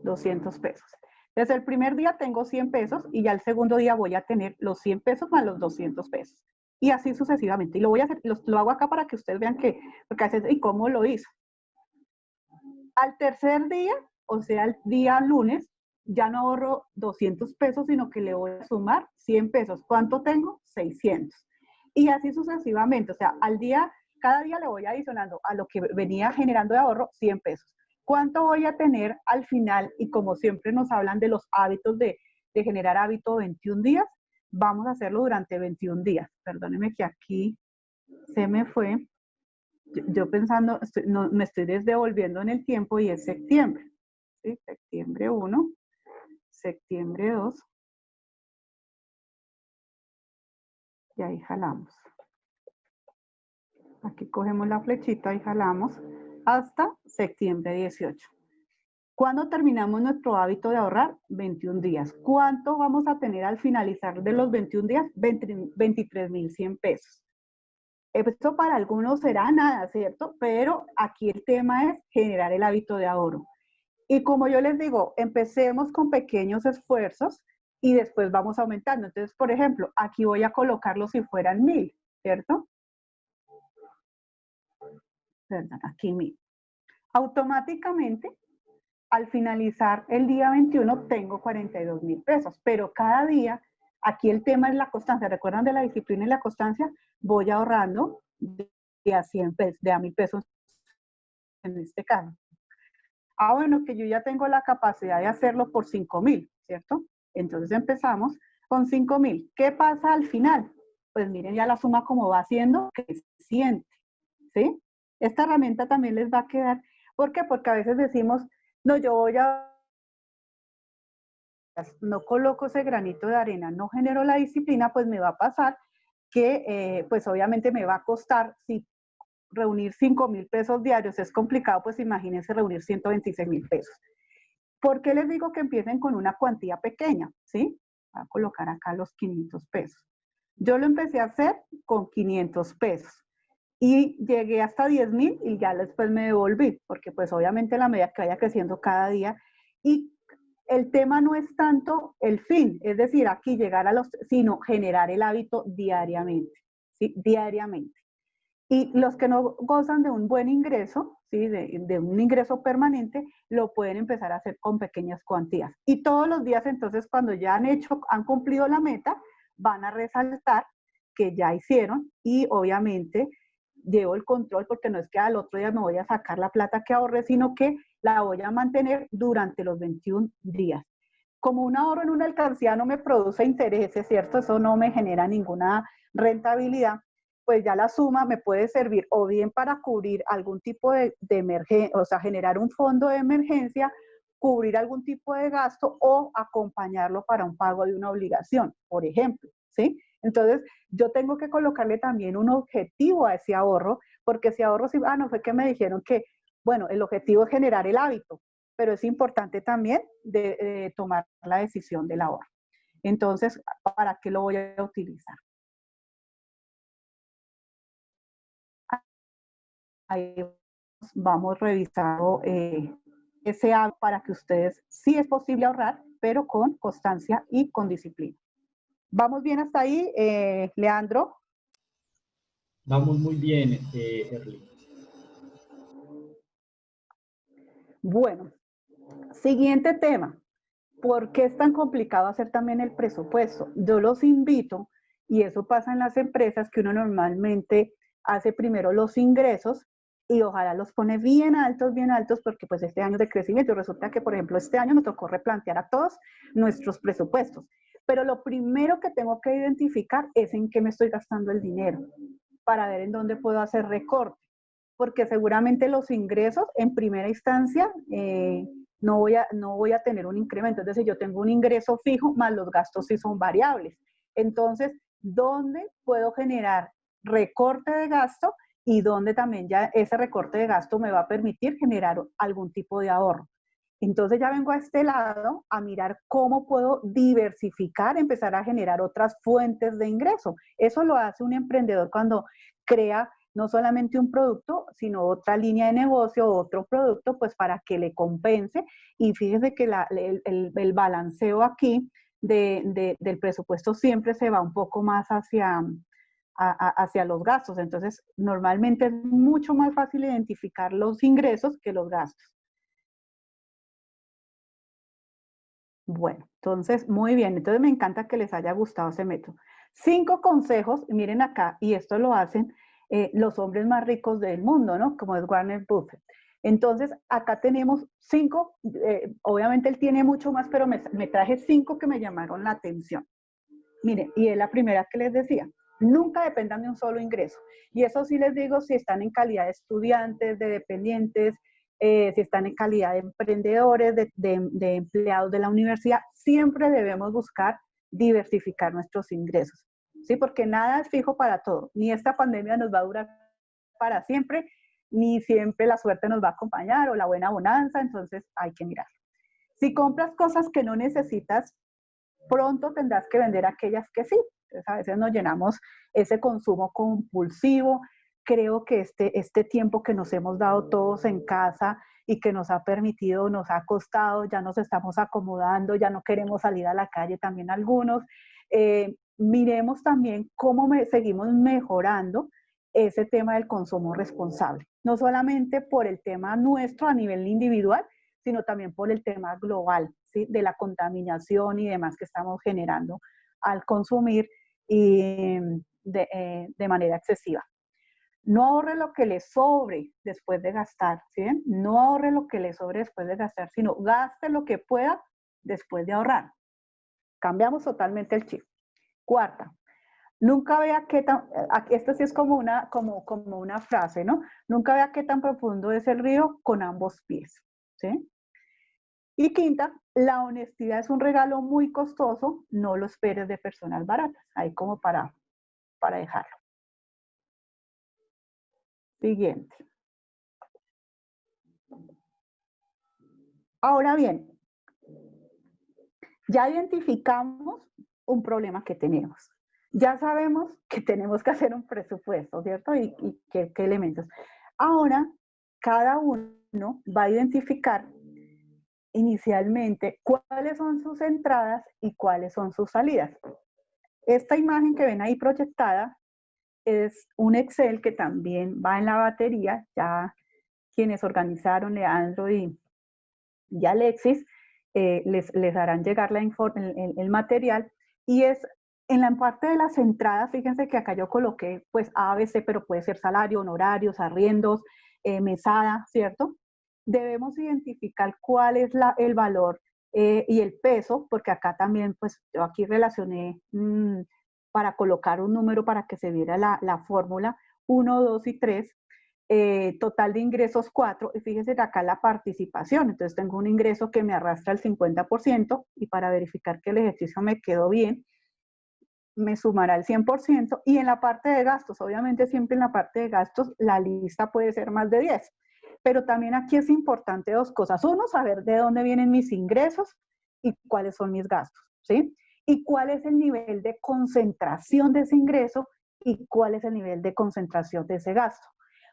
200 pesos. Desde el primer día tengo 100 pesos y ya el segundo día voy a tener los 100 pesos más los 200 pesos. Y así sucesivamente. Y lo voy a hacer, lo hago acá para que ustedes vean que, porque hace, ¿y cómo lo hizo? Al tercer día, o sea, el día lunes, ya no ahorro 200 pesos, sino que le voy a sumar 100 pesos. ¿Cuánto tengo? 600. Y así sucesivamente, o sea, cada día le voy adicionando a lo que venía generando de ahorro 100 pesos. ¿Cuánto voy a tener al final? Y como siempre nos hablan de los hábitos de generar hábito 21 días, vamos a hacerlo durante 21 días. Perdónenme que aquí se me fue. Yo pensando, me estoy desdevolviendo en el tiempo y es septiembre. ¿Sí? Septiembre 1, septiembre 2. Y ahí jalamos. Aquí cogemos la flechita y jalamos. hasta septiembre 18. ¿Cuándo terminamos nuestro hábito de ahorrar? 21 días. ¿Cuánto vamos a tener al finalizar de los 21 días? 23.100 pesos. Esto para algunos será nada, ¿cierto? Pero aquí el tema es generar el hábito de ahorro. Y como yo les digo, empecemos con pequeños esfuerzos y después vamos aumentando. Entonces, por ejemplo, aquí voy a colocarlo si fueran 1.000, ¿cierto? Perdón, aquí 1.000. Automáticamente, al finalizar el día 21, tengo 42.000 pesos, pero cada día, aquí el tema es la constancia. ¿Recuerdan de la disciplina y la constancia? Voy ahorrando de a 100 pesos, de a 1.000 pesos en este caso. Bueno, que yo ya tengo la capacidad de hacerlo por 5.000, ¿cierto? Entonces empezamos con 5.000. ¿Qué pasa al final? Pues miren ya la suma como va haciendo creciente, ¿sí? Esta herramienta también les va a quedar. ¿Por qué? Porque a veces decimos, no, yo voy a... no coloco ese granito de arena, no genero la disciplina, pues me va a pasar que, pues obviamente me va a costar, si reunir 5.000 pesos diarios es complicado, pues imagínense reunir 126.000 pesos. ¿Por qué les digo que empiecen con una cuantía pequeña? ¿Sí? Voy a colocar acá los 500 pesos. Yo lo empecé a hacer con 500 pesos y llegué hasta 10.000 y ya después me devolví, porque pues obviamente la medida que vaya creciendo cada día. Y el tema no es tanto el fin, es decir, aquí llegar a los, sino generar el hábito diariamente, ¿sí? Diariamente. Y los que no gozan de un buen ingreso, ¿sí? de un ingreso permanente, lo pueden empezar a hacer con pequeñas cuantías. Y todos los días, entonces, cuando ya han cumplido la meta, van a resaltar que ya hicieron y obviamente llevo el control porque no es que al otro día me voy a sacar la plata que ahorré, sino que la voy a mantener durante los 21 días. Como un ahorro en una alcancía no me produce intereses, ¿cierto? Eso no me genera ninguna rentabilidad, pues ya la suma me puede servir o bien para cubrir algún tipo de emergencia, o sea, generar un fondo de emergencia, cubrir algún tipo de gasto o acompañarlo para un pago de una obligación, por ejemplo, ¿sí? Entonces, yo tengo que colocarle también un objetivo a ese ahorro, porque ese ahorro, no fue que me dijeron que, bueno, el objetivo es generar el hábito, pero es importante también tomar la decisión del ahorro. Entonces, ¿para qué lo voy a utilizar? Ahí vamos revisando ese hábito para que ustedes, sí es posible ahorrar, pero con constancia y con disciplina. ¿Vamos bien hasta ahí, Leandro? Vamos muy bien, Erly. Bueno, siguiente tema. ¿Por qué es tan complicado hacer también el presupuesto? Yo los invito, y eso pasa en las empresas, que uno normalmente hace primero los ingresos y ojalá los pone bien altos, porque pues este año de crecimiento, resulta que, por ejemplo, este año nos tocó replantear a todos nuestros presupuestos. Pero lo primero que tengo que identificar es en qué me estoy gastando el dinero, para ver en dónde puedo hacer recorte, porque seguramente los ingresos en primera instancia no voy a tener un incremento, es decir, yo tengo un ingreso fijo más los gastos sí son variables. Entonces, ¿dónde puedo generar recorte de gasto y dónde también ya ese recorte de gasto me va a permitir generar algún tipo de ahorro? Entonces ya vengo a este lado a mirar cómo puedo diversificar, empezar a generar otras fuentes de ingreso. Eso lo hace un emprendedor cuando crea no solamente un producto, sino otra línea de negocio, otro producto, pues para que le compense. Y fíjese que el balanceo aquí del presupuesto siempre se va un poco más hacia los gastos. Entonces, normalmente es mucho más fácil identificar los ingresos que los gastos. Bueno, entonces, muy bien. Entonces, me encanta que les haya gustado ese método. 5 consejos, miren acá, y esto lo hacen los hombres más ricos del mundo, ¿no? Como es Warren Buffett. Entonces, acá tenemos 5, obviamente él tiene mucho más, pero me traje 5 que me llamaron la atención. Miren, y es la primera que les decía, nunca dependan de un solo ingreso. Y eso sí les digo si están en calidad de estudiantes, de dependientes, si están en calidad de emprendedores, de empleados de la universidad, siempre debemos buscar diversificar nuestros ingresos, ¿sí? Porque nada es fijo para todo, ni esta pandemia nos va a durar para siempre, ni siempre la suerte nos va a acompañar o la buena bonanza, entonces hay que mirar. Si compras cosas que no necesitas, pronto tendrás que vender aquellas que sí. Entonces, a veces nos llenamos ese consumo compulsivo. Creo que este tiempo que nos hemos dado todos en casa y que nos ha permitido, nos ha costado, ya nos estamos acomodando, ya no queremos salir a la calle también algunos. Miremos también cómo seguimos mejorando ese tema del consumo responsable. No solamente por el tema nuestro a nivel individual, sino también por el tema global, ¿sí? De la contaminación y demás que estamos generando al consumir y de manera excesiva. No ahorre lo que le sobre después de gastar, ¿sí? No ahorre lo que le sobre después de gastar, sino gaste lo que pueda después de ahorrar. Cambiamos totalmente el chip. Cuarta, nunca vea qué tan, esto sí es como una frase, ¿no? Nunca vea qué tan profundo es el río con ambos pies, ¿sí? Y quinta, la honestidad es un regalo muy costoso, no lo esperes de personas baratas. Ahí como para dejarlo. Siguiente. Ahora bien, ya identificamos un problema que tenemos. Ya sabemos que tenemos que hacer un presupuesto, ¿cierto? Y qué elementos. Ahora, cada uno va a identificar inicialmente cuáles son sus entradas y cuáles son sus salidas. Esta imagen que ven ahí proyectada es un Excel que también va en la batería. Ya quienes organizaron, Leandro y Alexis, les harán llegar el material. Y es en la parte de las entradas, fíjense que acá yo coloqué pues ABC, pero puede ser salario, honorarios, arriendos, mesada, ¿cierto? Debemos identificar cuál es el valor y el peso, porque acá también pues yo aquí relacioné para colocar un número para que se viera la fórmula 1, 2 y 3. Total de ingresos 4, y fíjense que acá la participación, entonces tengo un ingreso que me arrastra el 50% y para verificar que el ejercicio me quedó bien, me sumará el 100%, y en la parte de gastos, obviamente siempre en la parte de gastos la lista puede ser más de 10, pero también aquí es importante dos cosas. Uno, saber de dónde vienen mis ingresos y cuáles son mis gastos, ¿sí? Y cuál es el nivel de concentración de ese ingreso y cuál es el nivel de concentración de ese gasto.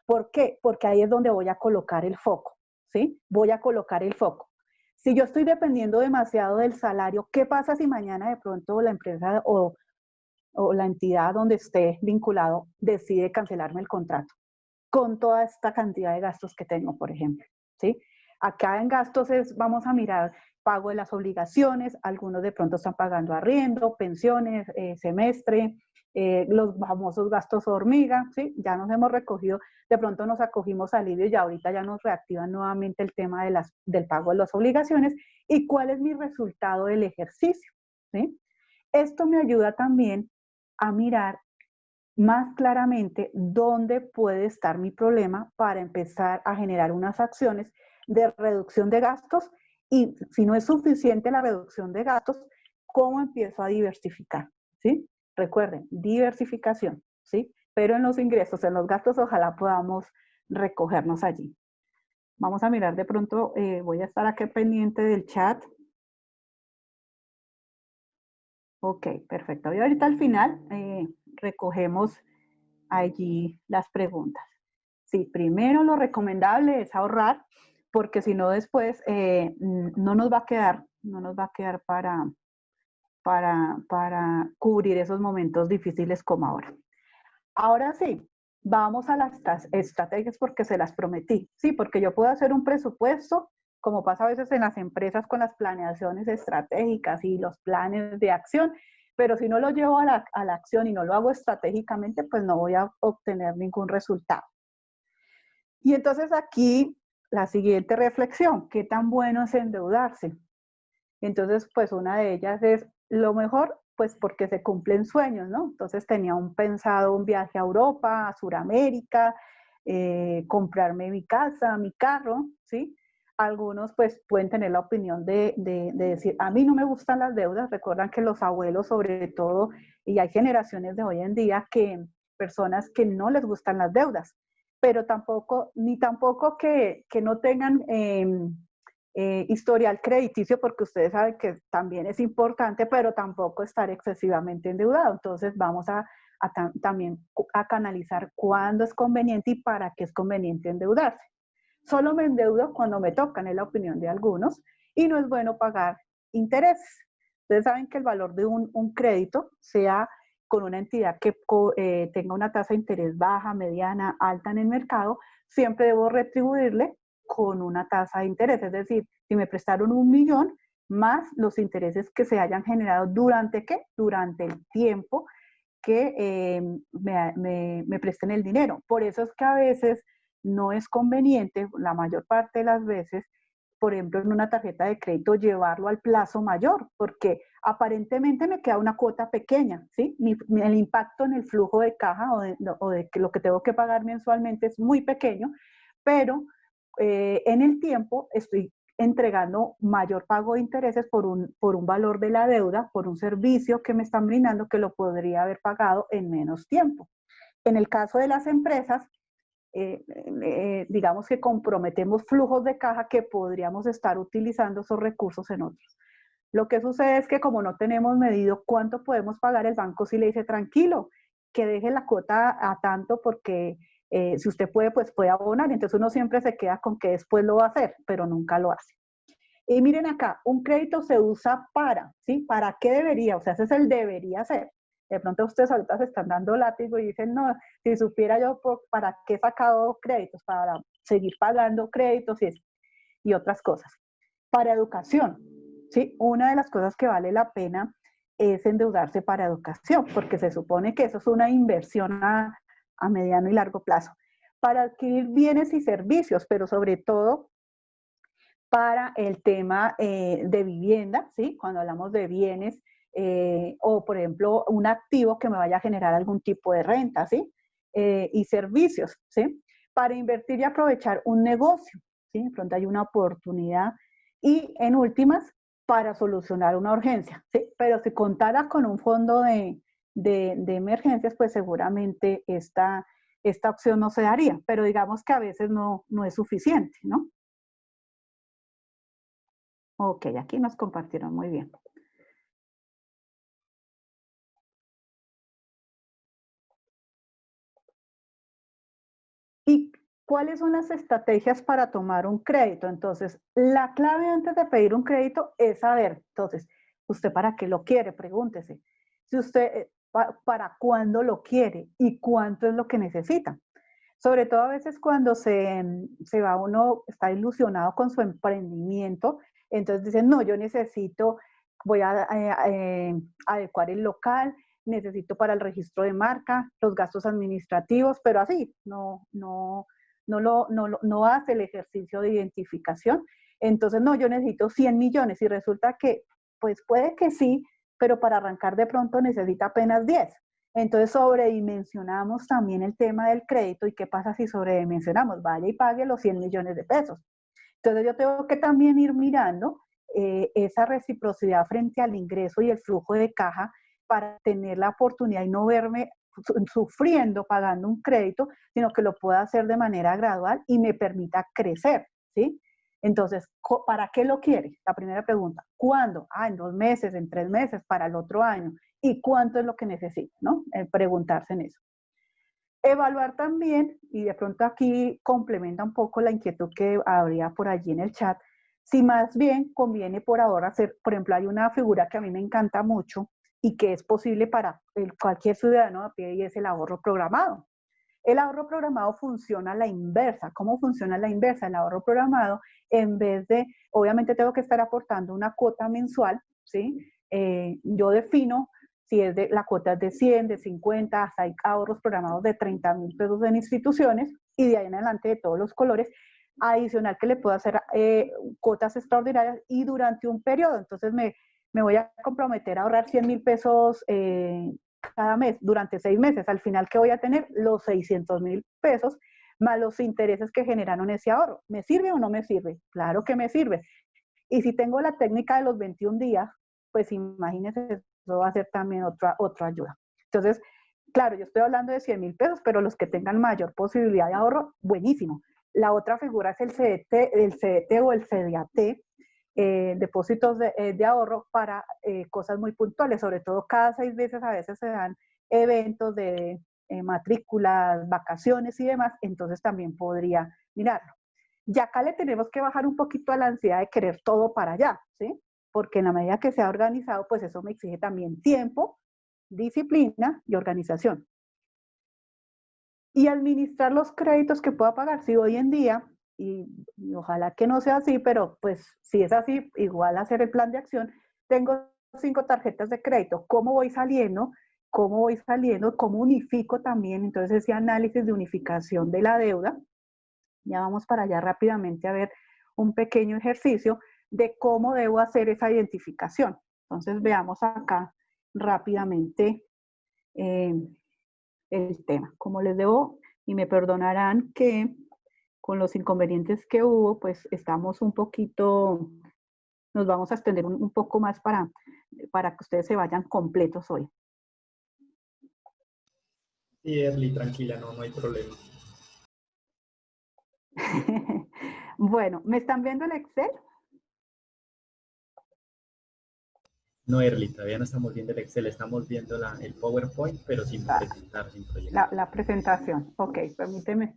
¿Por qué? Porque ahí es donde voy a colocar el foco, ¿sí? Voy a colocar el foco. Si yo estoy dependiendo demasiado del salario, ¿qué pasa si mañana de pronto la empresa o la entidad donde esté vinculado decide cancelarme el contrato con toda esta cantidad de gastos que tengo, por ejemplo, ¿sí? Acá en gastos vamos a mirar pago de las obligaciones, algunos de pronto están pagando arriendo, pensiones, semestre, los famosos gastos hormiga, ¿sí? Ya nos hemos recogido, de pronto nos acogimos alivio y ahorita ya nos reactivan nuevamente el tema del pago de las obligaciones y cuál es mi resultado del ejercicio, ¿sí? Esto me ayuda también a mirar más claramente dónde puede estar mi problema para empezar a generar unas acciones de reducción de gastos y si no es suficiente la reducción de gastos, ¿cómo empiezo a diversificar? ¿Sí? Recuerden, diversificación, ¿sí? Pero en los ingresos, en los gastos, ojalá podamos recogernos allí. Vamos a mirar de pronto, voy a estar aquí pendiente del chat. Ok, perfecto. Y ahorita al final recogemos allí las preguntas. Sí, primero lo recomendable es ahorrar, porque si no después no nos va a quedar para cubrir esos momentos difíciles como ahora. Ahora sí, vamos a las estrategias porque se las prometí. Sí, porque yo puedo hacer un presupuesto, como pasa a veces en las empresas con las planeaciones estratégicas y los planes de acción, pero si no lo llevo a la acción y no lo hago estratégicamente, pues no voy a obtener ningún resultado. Y entonces aquí la siguiente reflexión, ¿qué tan bueno es endeudarse? Entonces, pues una de ellas es lo mejor, pues porque se cumplen sueños, ¿no? Entonces tenía pensado un viaje a Europa, a Sudamérica, comprarme mi casa, mi carro, ¿sí? Algunos pues pueden tener la opinión de decir, a mí no me gustan las deudas. Recuerdan que los abuelos sobre todo, y hay generaciones de hoy en día que personas que no les gustan las deudas. pero tampoco, ni tampoco que no tengan historial crediticio, porque ustedes saben que también es importante, pero tampoco estar excesivamente endeudado. Entonces vamos también a canalizar cuándo es conveniente y para qué es conveniente endeudarse. Solo me endeudo cuando me tocan, es la opinión de algunos, y no es bueno pagar intereses. Ustedes saben que el valor de un crédito, sea con una entidad que tenga una tasa de interés baja, mediana, alta en el mercado, siempre debo retribuirle con una tasa de interés. Es decir, si me prestaron 1.000.000, más los intereses que se hayan generado durante ¿qué? Durante el tiempo que me presten el dinero. Por eso es que a veces no es conveniente, la mayor parte de las veces, por ejemplo, en una tarjeta de crédito, llevarlo al plazo mayor, porque aparentemente me queda una cuota pequeña, ¿sí? El impacto en el flujo de caja o de lo que tengo que pagar mensualmente es muy pequeño, pero en el tiempo estoy entregando mayor pago de intereses por un valor de la deuda, por un servicio que me están brindando que lo podría haber pagado en menos tiempo. En el caso de las empresas, digamos que comprometemos flujos de caja que podríamos estar utilizando esos recursos en otros. Lo que sucede es que como no tenemos medido cuánto podemos pagar, el banco sí le dice tranquilo, que deje la cuota a tanto porque si usted puede, pues puede abonar. Entonces uno siempre se queda con que después lo va a hacer, pero nunca lo hace. Y miren acá, un crédito se usa para, ¿sí? ¿Para qué debería? O sea, ese es el debería ser. De pronto ustedes ahorita se están dando látigo y dicen, no, si supiera yo para qué he sacado créditos, para seguir pagando créditos y otras cosas. Para educación, ¿sí? Una de las cosas que vale la pena es endeudarse para educación, porque se supone que eso es una inversión a mediano y largo plazo. Para adquirir bienes y servicios, pero sobre todo para el tema de vivienda, ¿sí? Cuando hablamos de bienes o, por ejemplo, un activo que me vaya a generar algún tipo de renta, ¿sí? Y servicios, ¿sí? Para invertir y aprovechar un negocio, ¿sí? De pronto hay una oportunidad. Y en últimas, para solucionar una urgencia, ¿sí? Pero si contara con un fondo de emergencias, pues seguramente esta opción no se daría, pero digamos que a veces no es suficiente, ¿no? Ok, aquí nos compartieron muy bien. ¿Y cuáles son las estrategias para tomar un crédito? Entonces, la clave antes de pedir un crédito es saber, entonces, ¿usted para qué lo quiere? Pregúntese. Si usted, ¿para cuándo lo quiere? ¿Y cuánto es lo que necesita? Sobre todo a veces cuando se va uno, está ilusionado con su emprendimiento, entonces dicen, no, yo necesito, voy a adecuar el local, necesito para el registro de marca, los gastos administrativos, pero así, no hace el ejercicio de identificación. Entonces, no, yo necesito 100 millones y resulta que, pues puede que sí, pero para arrancar de pronto necesita apenas 10. Entonces sobredimensionamos también el tema del crédito. ¿Y qué pasa si sobredimensionamos? Vaya y pague los 100 millones de pesos. Entonces yo tengo que también ir mirando esa reciprocidad frente al ingreso y el flujo de caja para tener la oportunidad y no verme sufriendo pagando un crédito, sino que lo pueda hacer de manera gradual y me permita crecer, ¿sí? Entonces, ¿para qué lo quiere? La primera pregunta. ¿Cuándo? En 2 meses, en 3 meses, para el otro año. ¿Y cuánto es lo que necesita? ¿No? Preguntarse en eso. Evaluar también, y de pronto aquí complementa un poco la inquietud que habría por allí en el chat, si más bien conviene por ahora hacer, por ejemplo, hay una figura que a mí me encanta mucho y que es posible para cualquier ciudadano a pie y es el ahorro programado. El ahorro programado funciona a la inversa. ¿Cómo funciona a la inversa? El ahorro programado, en vez de, obviamente tengo que estar aportando una cuota mensual, ¿sí? Yo defino si es la cuota es de 100, de 50, hasta hay ahorros programados de 30.000 pesos en instituciones y de ahí en adelante de todos los colores. Adicional que le puedo hacer cuotas extraordinarias y durante un periodo. Entonces me voy a comprometer a ahorrar 100.000 pesos cada mes durante 6 meses. Al final, ¿qué voy a tener? Los 600.000 pesos más los intereses que generaron ese ahorro. ¿Me sirve o no me sirve? Claro que me sirve. Y si tengo la técnica de los 21 días, pues imagínense, eso va a ser también otra ayuda. Entonces, claro, yo estoy hablando de 100.000 pesos, pero los que tengan mayor posibilidad de ahorro, buenísimo. La otra figura es el CDT o el CDAT, depósitos de ahorro para cosas muy puntuales, sobre todo cada 6 meses a veces se dan eventos de matrículas, vacaciones y demás, entonces también podría mirarlo. Y acá le tenemos que bajar un poquito a la ansiedad de querer todo para allá, ¿sí? Porque en la medida que sea organizado, pues eso me exige también tiempo, disciplina y organización. Y administrar los créditos que pueda pagar. Si hoy en día, y ojalá que no sea así, pero pues si es así, igual hacer el plan de acción, tengo 5 tarjetas de crédito. ¿Cómo voy saliendo? ¿Cómo voy saliendo? ¿Cómo unifico también? Entonces ese análisis de unificación de la deuda. Ya vamos para allá rápidamente a ver un pequeño ejercicio de cómo debo hacer esa identificación. Entonces veamos acá rápidamente el tema. Como les debo, y me perdonarán que con los inconvenientes que hubo, pues estamos un poquito, nos vamos a extender un poco más para que ustedes se vayan completos hoy. Sí, Erly, tranquila, no hay problema. Bueno, ¿me están viendo el Excel? No, Erly, todavía no estamos viendo el Excel, estamos viendo el PowerPoint, pero sin presentar, sin proyectar. La presentación. Ok, permíteme.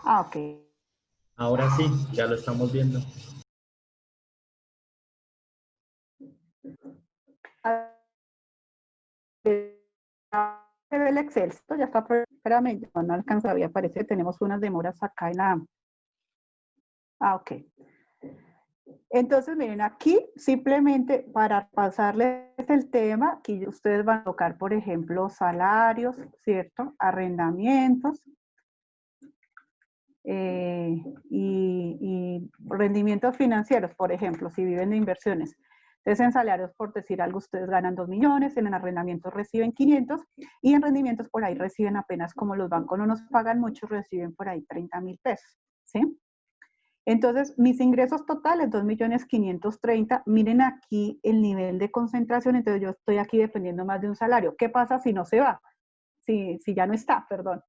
Ok. Ahora sí, ya lo estamos viendo. Se ve el Excel, esto ya está, espérame, no alcanzaría, parece que tenemos unas demoras acá en la... ok. Entonces, miren, aquí simplemente para pasarles el tema, aquí ustedes van a tocar, por ejemplo, salarios, ¿cierto? Arrendamientos y rendimientos financieros, por ejemplo, si viven de inversiones. Entonces, en salarios, por decir algo, ustedes ganan 2 millones, en arrendamientos reciben 500 y en rendimientos por ahí reciben apenas, como los bancos no nos pagan mucho, reciben por ahí 30.000 pesos, ¿sí? Entonces, mis ingresos totales, 2.530.000. Miren aquí el nivel de concentración, entonces yo estoy aquí dependiendo más de un salario. ¿Qué pasa si no se va? Si ya no está, perdón.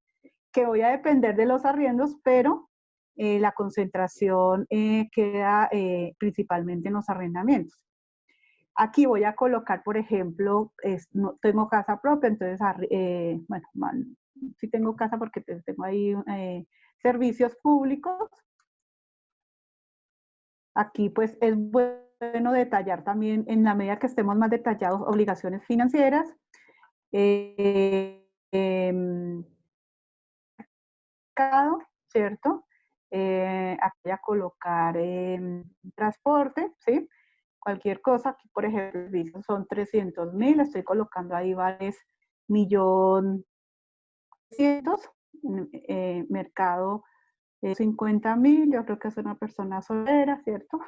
Que voy a depender de los arriendos, pero la concentración queda principalmente en los arrendamientos. Aquí voy a colocar, por ejemplo, no tengo casa propia, entonces, bueno, sí tengo casa porque tengo ahí servicios públicos. Aquí pues es bueno detallar también, en la medida que estemos más detallados, obligaciones financieras. ¿Cierto? Aquí voy a colocar transporte, ¿sí? Cualquier cosa, aquí por ejemplo son 300.000, estoy colocando ahí vales 1.300.000, mercado 50.000, yo creo que es una persona soltera, ¿cierto?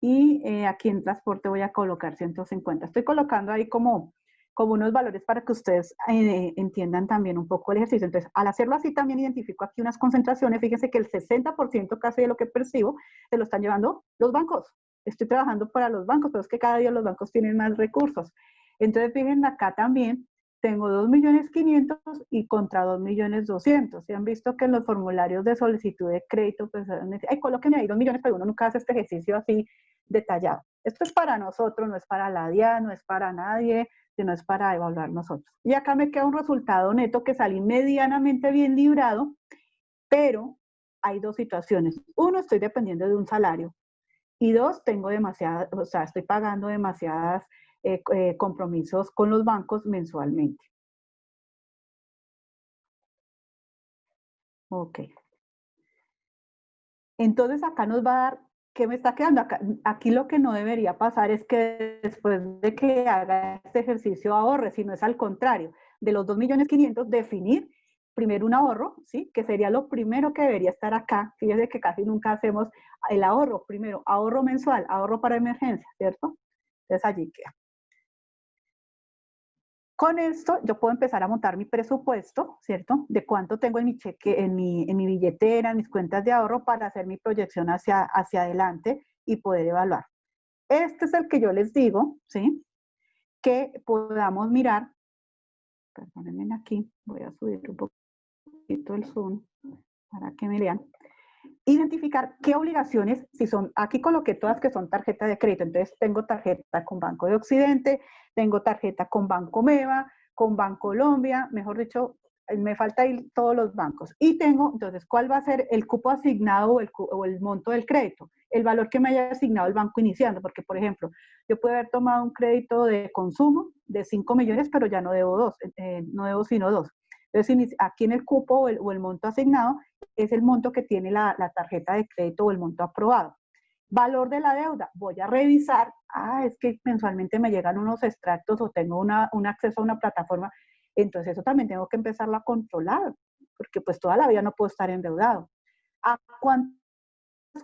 Y aquí en transporte voy a colocar 150. Estoy colocando ahí como unos valores para que ustedes entiendan también un poco el ejercicio. Entonces, al hacerlo así, también identifico aquí unas concentraciones. Fíjense que el 60% casi de lo que percibo se lo están llevando los bancos. Estoy trabajando para los bancos, pero es que cada día los bancos tienen más recursos. Entonces, fíjense acá también, tengo 2.500.000 y contra 2.200.000. ¿Sí han visto que en los formularios de solicitud de crédito, pues, ay, colóquenme ahí 2 millones, pero uno nunca hace este ejercicio así detallado. Esto es para nosotros, no es para la DIAN, no es para nadie, sino es para evaluar nosotros. Y acá me queda un resultado neto que salí medianamente bien librado, pero hay 2 situaciones. Uno, estoy dependiendo de un salario. Y 2, tengo demasiadas, o sea, estoy pagando demasiadas compromisos con los bancos mensualmente. Ok. Entonces acá nos va a dar, ¿qué me está quedando? Aquí lo que no debería pasar es que después de que haga este ejercicio ahorre, sino es al contrario, de los 2.500.000 definir primero un ahorro, ¿sí? Que sería lo primero que debería estar acá. Fíjense que casi nunca hacemos el ahorro, primero ahorro mensual, ahorro para emergencia, ¿cierto? Entonces allí queda. Con esto yo puedo empezar a montar mi presupuesto, ¿cierto? De cuánto tengo en mi cheque, en mi billetera, en mis cuentas de ahorro para hacer mi proyección hacia adelante y poder evaluar. Este es el que yo les digo, ¿sí? que podamos mirar, perdónenme aquí, voy a subir un poquito el zoom para que me lean, identificar qué obligaciones, si son, aquí coloqué todas que son tarjeta de crédito, entonces tengo tarjeta con Banco de Occidente, tengo tarjeta con Banco Meva, con Bancolombia, mejor dicho, me falta ir todos los bancos. Y tengo, entonces, ¿cuál va a ser el cupo asignado o el monto del crédito? El valor que me haya asignado el banco iniciando, porque, por ejemplo, yo puedo haber tomado un crédito de consumo de 5 millones, pero ya no debo no debo sino 2. Entonces, aquí en el cupo o el monto asignado es el monto que tiene la tarjeta de crédito o el monto aprobado. Valor de la deuda, voy a revisar, es que mensualmente me llegan unos extractos o tengo un acceso a una plataforma, entonces eso también tengo que empezarlo a controlar, porque pues toda la vida no puedo estar endeudado. ¿A cuántas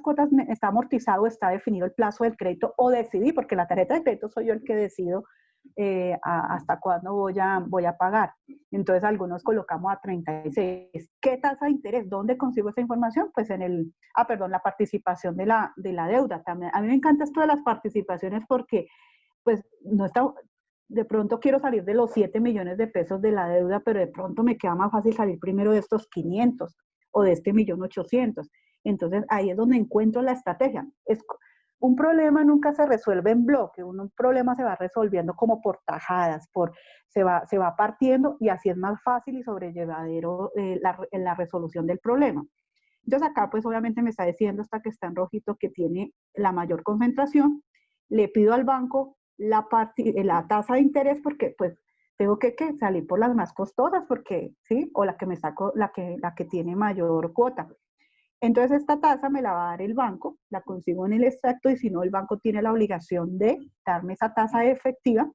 cuotas está amortizado, está definido el plazo del crédito o decidí, porque la tarjeta de crédito soy yo el que decido hasta cuándo voy a pagar? Entonces algunos colocamos a 36. ¿Qué tasa de interés? ¿Dónde consigo esa información? Pues en la participación de la deuda también. A mí me encanta esto de las participaciones porque pues no está, de pronto quiero salir de los 7 millones de pesos de la deuda, pero de pronto me queda más fácil salir primero de estos 500 o de este 1.800.000. Entonces ahí es donde encuentro la estrategia. Un problema nunca se resuelve en bloque, un problema se va resolviendo como por tajadas, se va partiendo y así es más fácil y sobrellevadero la resolución del problema. Entonces acá pues obviamente me está diciendo esta que está en rojito que tiene la mayor concentración, le pido al banco la tasa de interés porque pues tengo que salir por las más costosas porque, ¿sí? O la que me saco, la que tiene mayor cuota. Entonces esta tasa me la va a dar el banco, la consigo en el extracto y si no el banco tiene la obligación de darme esa tasa efectiva.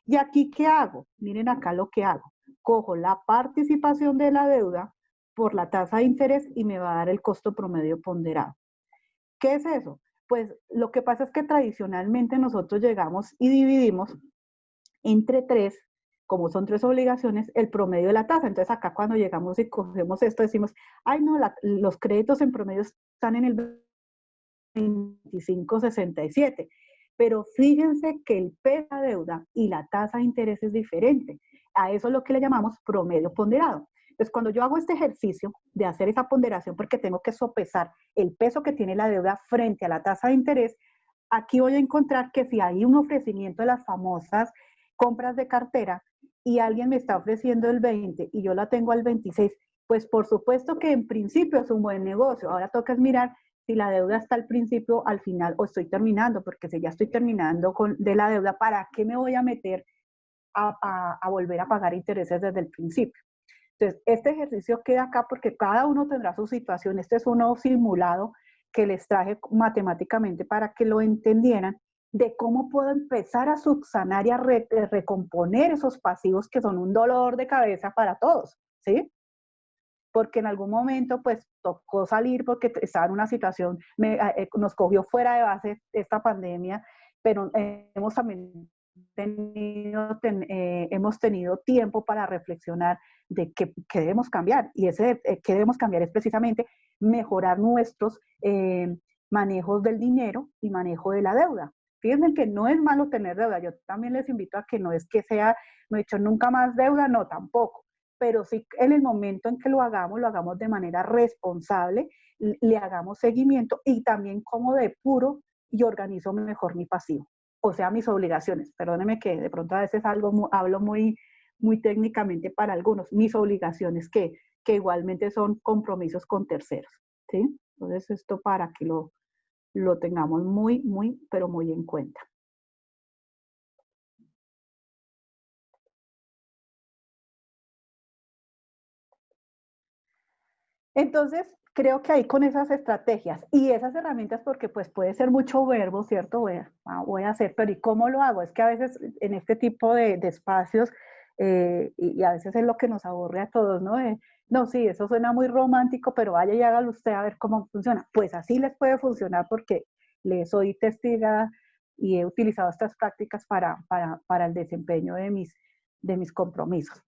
¿Y aquí qué hago? Miren acá lo que hago. Cojo la participación de la deuda por la tasa de interés y me va a dar el costo promedio ponderado. ¿Qué es eso? Pues lo que pasa es que tradicionalmente nosotros llegamos y dividimos entre 3, como son 3 obligaciones, el promedio de la tasa. Entonces acá cuando llegamos y cogemos esto decimos, ay no, los créditos en promedio están en el 25.67, pero fíjense que el peso de la deuda y la tasa de interés es diferente. A eso es lo que le llamamos promedio ponderado. Entonces cuando yo hago este ejercicio de hacer esa ponderación porque tengo que sopesar el peso que tiene la deuda frente a la tasa de interés, aquí voy a encontrar que si hay un ofrecimiento de las famosas compras de cartera y alguien me está ofreciendo el 20 y yo la tengo al 26, pues por supuesto que en principio es un buen negocio. Ahora toca mirar si la deuda está al principio, al final o estoy terminando, porque si ya estoy terminando de la deuda, ¿para qué me voy a meter a volver a pagar intereses desde el principio? Entonces, este ejercicio queda acá porque cada uno tendrá su situación. Este es uno simulado que les traje matemáticamente para que lo entendieran, de cómo puedo empezar a subsanar y a recomponer esos pasivos que son un dolor de cabeza para todos, ¿sí? Porque en algún momento pues tocó salir porque estaba en una situación, nos cogió fuera de base esta pandemia, pero hemos también hemos tenido tiempo para reflexionar de qué debemos cambiar, y ese que debemos cambiar es precisamente mejorar nuestros manejos del dinero y manejo de la deuda. Fíjense que no es malo tener deuda, yo también les invito a que no es que sea, no he hecho nunca más deuda, no, tampoco, pero sí en el momento en que lo hagamos de manera responsable, le hagamos seguimiento y también como depuro y organizo mejor mi pasivo, o sea, mis obligaciones. Perdónenme que de pronto a veces hablo muy técnicamente para algunos, mis obligaciones que igualmente son compromisos con terceros, ¿sí? Entonces esto para que lo tengamos pero muy en cuenta. Entonces, creo que ahí con esas estrategias y esas herramientas, porque pues puede ser mucho verbo, ¿cierto? Voy a hacer, pero ¿y cómo lo hago? Es que a veces en este tipo de espacios, y a veces es lo que nos aburre a todos, ¿no? No, sí, eso suena muy romántico, pero vaya y hágalo usted a ver cómo funciona. Pues así les puede funcionar porque les soy testiga y he utilizado estas prácticas para el desempeño de mis compromisos.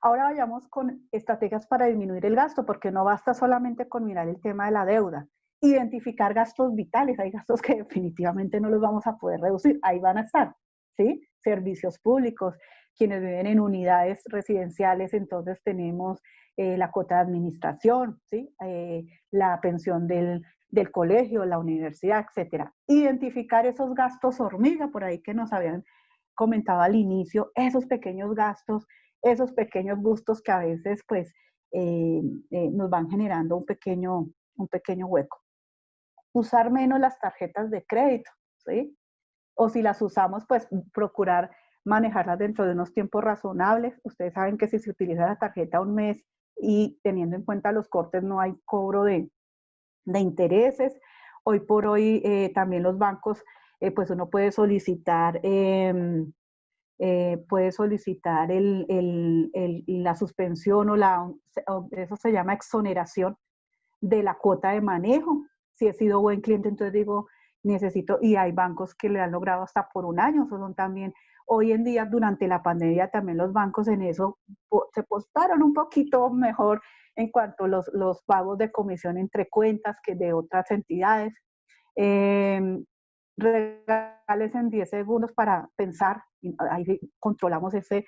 Ahora vayamos con estrategias para disminuir el gasto, porque no basta solamente con mirar el tema de la deuda. Identificar gastos vitales, hay gastos que definitivamente no los vamos a poder reducir, ahí van a estar, ¿sí? Servicios públicos, quienes viven en unidades residenciales, entonces tenemos la cuota de administración, ¿sí? La pensión del colegio, la universidad, etcétera. Identificar esos gastos hormiga, por ahí que nos habían comentado al inicio, esos pequeños gastos, esos pequeños gustos que a veces pues nos van generando un pequeño hueco. Usar menos las tarjetas de crédito, ¿sí? O si las usamos, pues procurar manejarlas dentro de unos tiempos razonables. Ustedes saben que si se utiliza la tarjeta un mes y teniendo en cuenta los cortes no hay cobro de intereses. Hoy por hoy también los bancos, pues uno puede solicitar la suspensión eso se llama exoneración de la cuota de manejo. Si he sido buen cliente, entonces digo, necesito, y hay bancos que le han logrado hasta por un año, eso son también, hoy en día durante la pandemia también los bancos en eso se postaron un poquito mejor en cuanto a los pagos de comisión entre cuentas que de otras entidades. Regales en 10 segundos para pensar, ahí controlamos ese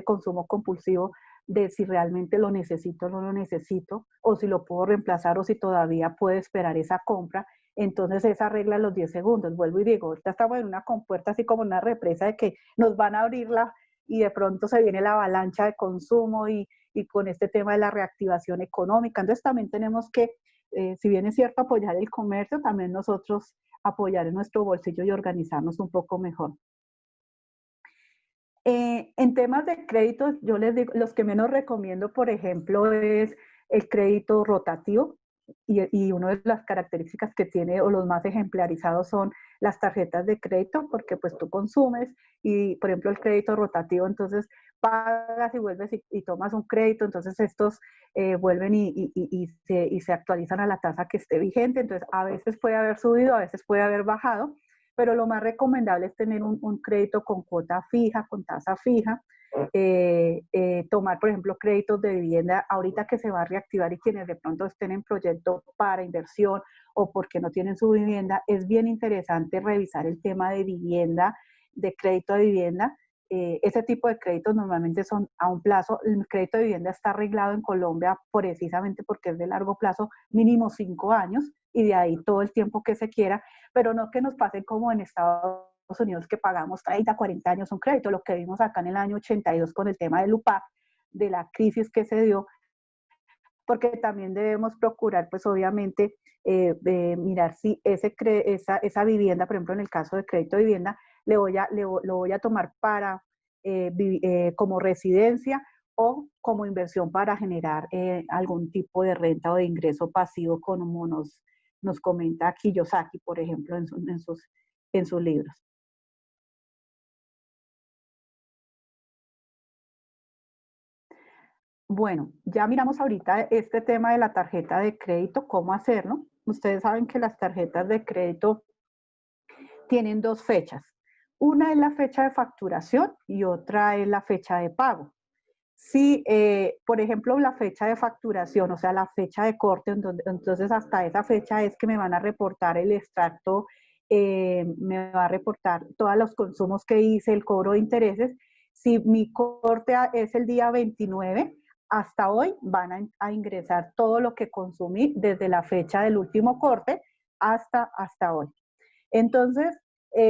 consumo compulsivo de si realmente lo necesito o no lo necesito, o si lo puedo reemplazar o si todavía puedo esperar esa compra. Entonces esa regla los 10 segundos, vuelvo y digo, ahorita estamos en una compuerta así como una represa de que nos van a abrirla y de pronto se viene la avalancha de consumo y con este tema de la reactivación económica. Entonces también tenemos que, si bien es cierto apoyar el comercio, también nosotros apoyar en nuestro bolsillo y organizarnos un poco mejor. En temas de créditos, yo les digo, los que menos recomiendo, por ejemplo, es el crédito rotativo y una de las características que tiene o los más ejemplarizados son las tarjetas de crédito, porque pues tú consumes y, por ejemplo, el crédito rotativo, entonces pagas y vuelves y tomas un crédito, entonces estos vuelven y se actualizan a la tasa que esté vigente, entonces a veces puede haber subido, a veces puede haber bajado, pero lo más recomendable es tener un crédito con cuota fija, con tasa fija, tomar, por ejemplo, créditos de vivienda ahorita que se va a reactivar y quienes de pronto estén en proyecto para inversión o porque no tienen su vivienda, es bien interesante revisar el tema de vivienda, de crédito de vivienda. Ese tipo de créditos normalmente son a un plazo. El crédito de vivienda está arreglado en Colombia precisamente porque es de largo plazo, mínimo 5 años, y de ahí todo el tiempo que se quiera, pero no que nos pase como en Estados Unidos que pagamos 30, 40 años un crédito, lo que vimos acá en el año 82 con el tema del UPAC, de la crisis que se dio, porque también debemos procurar, pues obviamente, mirar si esa vivienda, por ejemplo, en el caso de crédito de vivienda, lo voy a tomar para como residencia o como inversión para generar algún tipo de renta o de ingreso pasivo, como nos comenta Kiyosaki, por ejemplo, en sus libros. Bueno, ya miramos ahorita este tema de la tarjeta de crédito, cómo hacerlo. Ustedes saben que las tarjetas de crédito tienen dos fechas. Una es la fecha de facturación y otra es la fecha de pago. Si, por ejemplo, la fecha de facturación, o sea, la fecha de corte, entonces hasta esa fecha es que me van a reportar el extracto, me va a reportar todos los consumos que hice, el cobro de intereses. Si mi corte es el día 29, hasta hoy van a ingresar todo lo que consumí desde la fecha del último corte hasta hoy. Entonces,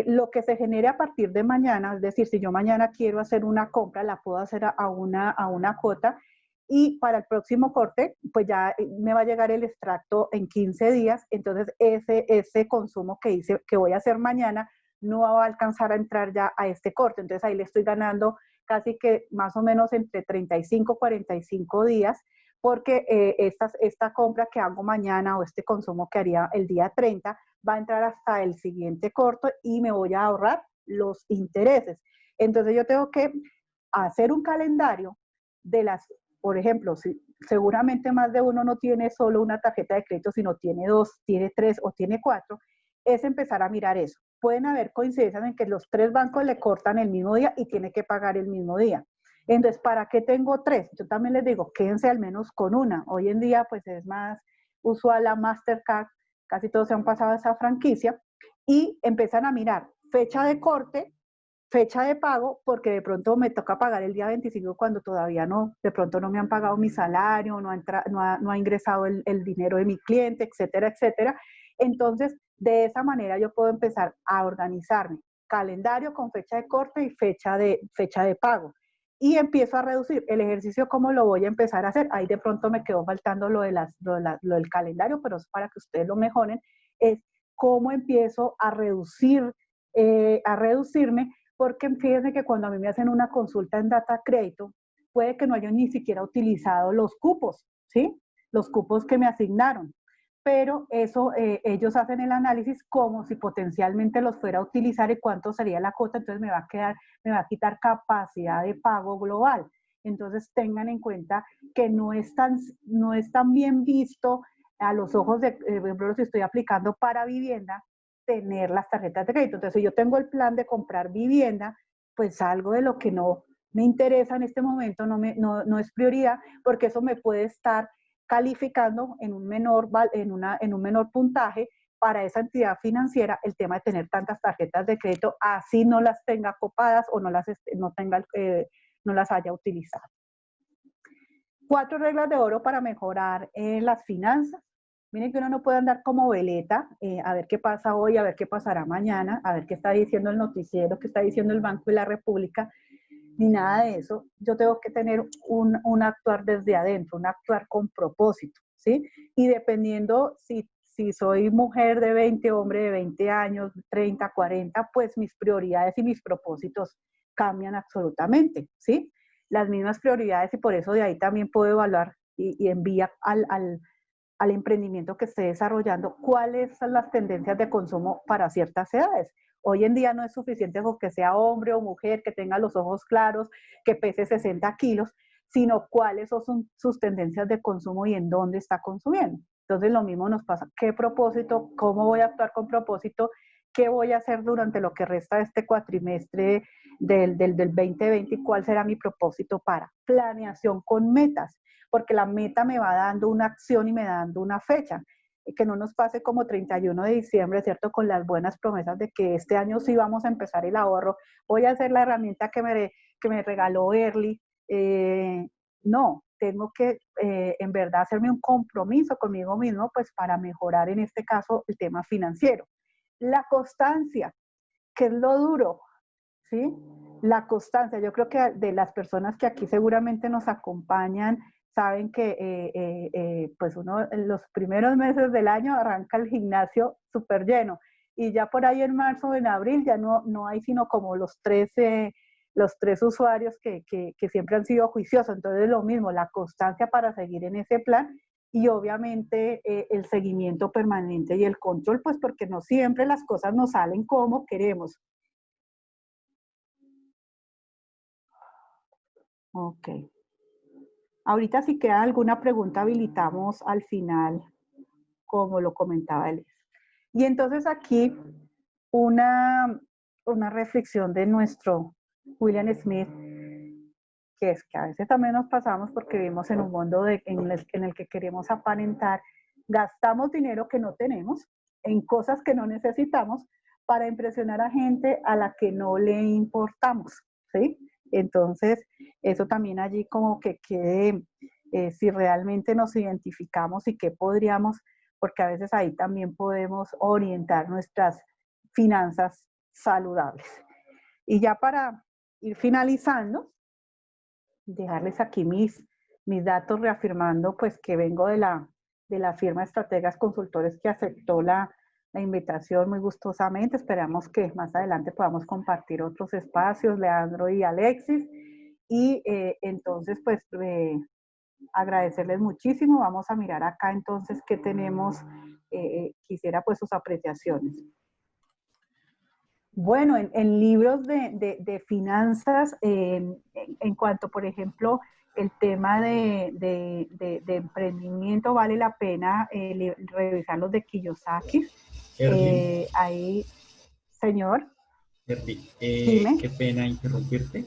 lo que se genere a partir de mañana, es decir, si yo mañana quiero hacer una compra, la puedo hacer a una cuota y para el próximo corte, pues ya me va a llegar el extracto en 15 días, entonces ese consumo que hice, que voy a hacer mañana, no va a alcanzar a entrar ya a este corte, entonces ahí le estoy ganando casi que más o menos entre 35 y 45 días, porque esta compra que hago mañana o este consumo que haría el día 30 va a entrar hasta el siguiente corto y me voy a ahorrar los intereses. Entonces yo tengo que hacer un calendario de por ejemplo, si seguramente más de uno no tiene solo una tarjeta de crédito, sino tiene 2, tiene 3 o tiene 4, es empezar a mirar eso. Pueden haber coincidencias en que los 3 bancos le cortan el mismo día y tiene que pagar el mismo día. Entonces, ¿para qué tengo 3? Yo también les digo, quédense al menos con una. Hoy en día, pues es más usual la Mastercard, casi todos se han pasado a esa franquicia, y empiezan a mirar fecha de corte fecha de pago, porque de pronto me toca pagar el día 25 cuando todavía no, de pronto no me han pagado mi salario, no ha ingresado el dinero de mi cliente, etcétera, etcétera. Entonces, de esa manera yo puedo empezar a organizarme, calendario con fecha de corte y fecha de pago. Y empiezo a reducir el ejercicio. ¿Cómo lo voy a empezar a hacer? Ahí de pronto me quedó faltando lo del calendario, pero es para que ustedes lo mejoren, es cómo empiezo a reducirme, porque fíjense que cuando a mí me hacen una consulta en Data Crédito, puede que no hayan ni siquiera utilizado los cupos, ¿sí? Los cupos que me asignaron. Pero eso, ellos hacen el análisis como si potencialmente los fuera a utilizar y cuánto sería la cuota, entonces me va a quitar capacidad de pago global. Entonces tengan en cuenta que no es tan bien visto a los ojos de, por ejemplo, si estoy aplicando para vivienda, tener las tarjetas de crédito. Entonces, si yo tengo el plan de comprar vivienda, pues algo de lo que no me interesa en este momento, no es prioridad, porque eso me puede estar calificando en un menor puntaje para esa entidad financiera el tema de tener tantas tarjetas de crédito, así no las tenga copadas o no las haya utilizado. 4 reglas de oro para mejorar las finanzas. Miren que uno no puede andar como veleta, a ver qué pasa hoy, a ver qué pasará mañana, a ver qué está diciendo el noticiero, qué está diciendo el Banco de la República, ni nada de eso. Yo tengo que tener un actuar desde adentro, un actuar con propósito, ¿sí? Y dependiendo si soy mujer de 20, hombre de 20 años, 30, 40, pues mis prioridades y mis propósitos cambian absolutamente, ¿sí? Las mismas prioridades, y por eso de ahí también puedo evaluar y envía al emprendimiento que esté desarrollando cuáles son las tendencias de consumo para ciertas edades. Hoy en día no es suficiente con que sea hombre o mujer, que tenga los ojos claros, que pese 60 kilos, sino cuáles son sus tendencias de consumo y en dónde está consumiendo. Entonces lo mismo nos pasa. ¿Qué propósito? ¿Cómo voy a actuar con propósito? ¿Qué voy a hacer durante lo que resta de este cuatrimestre del 2020? ¿Y cuál será mi propósito para planeación con metas? Porque la meta me va dando una acción y me va dando una fecha. Y que no nos pase como 31 de diciembre, ¿cierto? Con las buenas promesas de que este año sí vamos a empezar el ahorro. Voy a hacer la herramienta que me regaló Early. No, tengo que en verdad hacerme un compromiso conmigo mismo, pues para mejorar en este caso el tema financiero. La constancia, que es lo duro, ¿sí? La constancia. Yo creo que de las personas que aquí seguramente nos acompañan, saben que pues uno en los primeros meses del año arranca el gimnasio súper lleno y ya por ahí en marzo o en abril ya no hay sino como los tres usuarios que siempre han sido juiciosos. Entonces lo mismo, la constancia para seguir en ese plan y obviamente el seguimiento permanente y el control, pues porque no siempre las cosas nos salen como queremos. Ok. Ahorita si queda alguna pregunta habilitamos al final, como lo comentaba Elis. Y entonces aquí una reflexión de nuestro William Smith, que es que a veces también nos pasamos porque vivimos en un mundo en el que queremos aparentar, gastamos dinero que no tenemos en cosas que no necesitamos para impresionar a gente a la que no le importamos, ¿sí? Entonces, eso también allí como que quede, si realmente nos identificamos y qué podríamos, porque a veces ahí también podemos orientar nuestras finanzas saludables. Y ya para ir finalizando, dejarles aquí mis datos reafirmando pues que vengo de la firma Estrategas Consultores que aceptó la invitación muy gustosamente. Esperamos que más adelante podamos compartir otros espacios, Leandro y Alexis. Y entonces pues agradecerles muchísimo. Vamos a mirar acá entonces qué tenemos. Quisiera pues sus apreciaciones. Bueno, en libros de finanzas, en cuanto, por ejemplo, el tema de emprendimiento, vale la pena revisar los de Kiyosaki. Ahí, señor. Erdi, qué pena interrumpirte.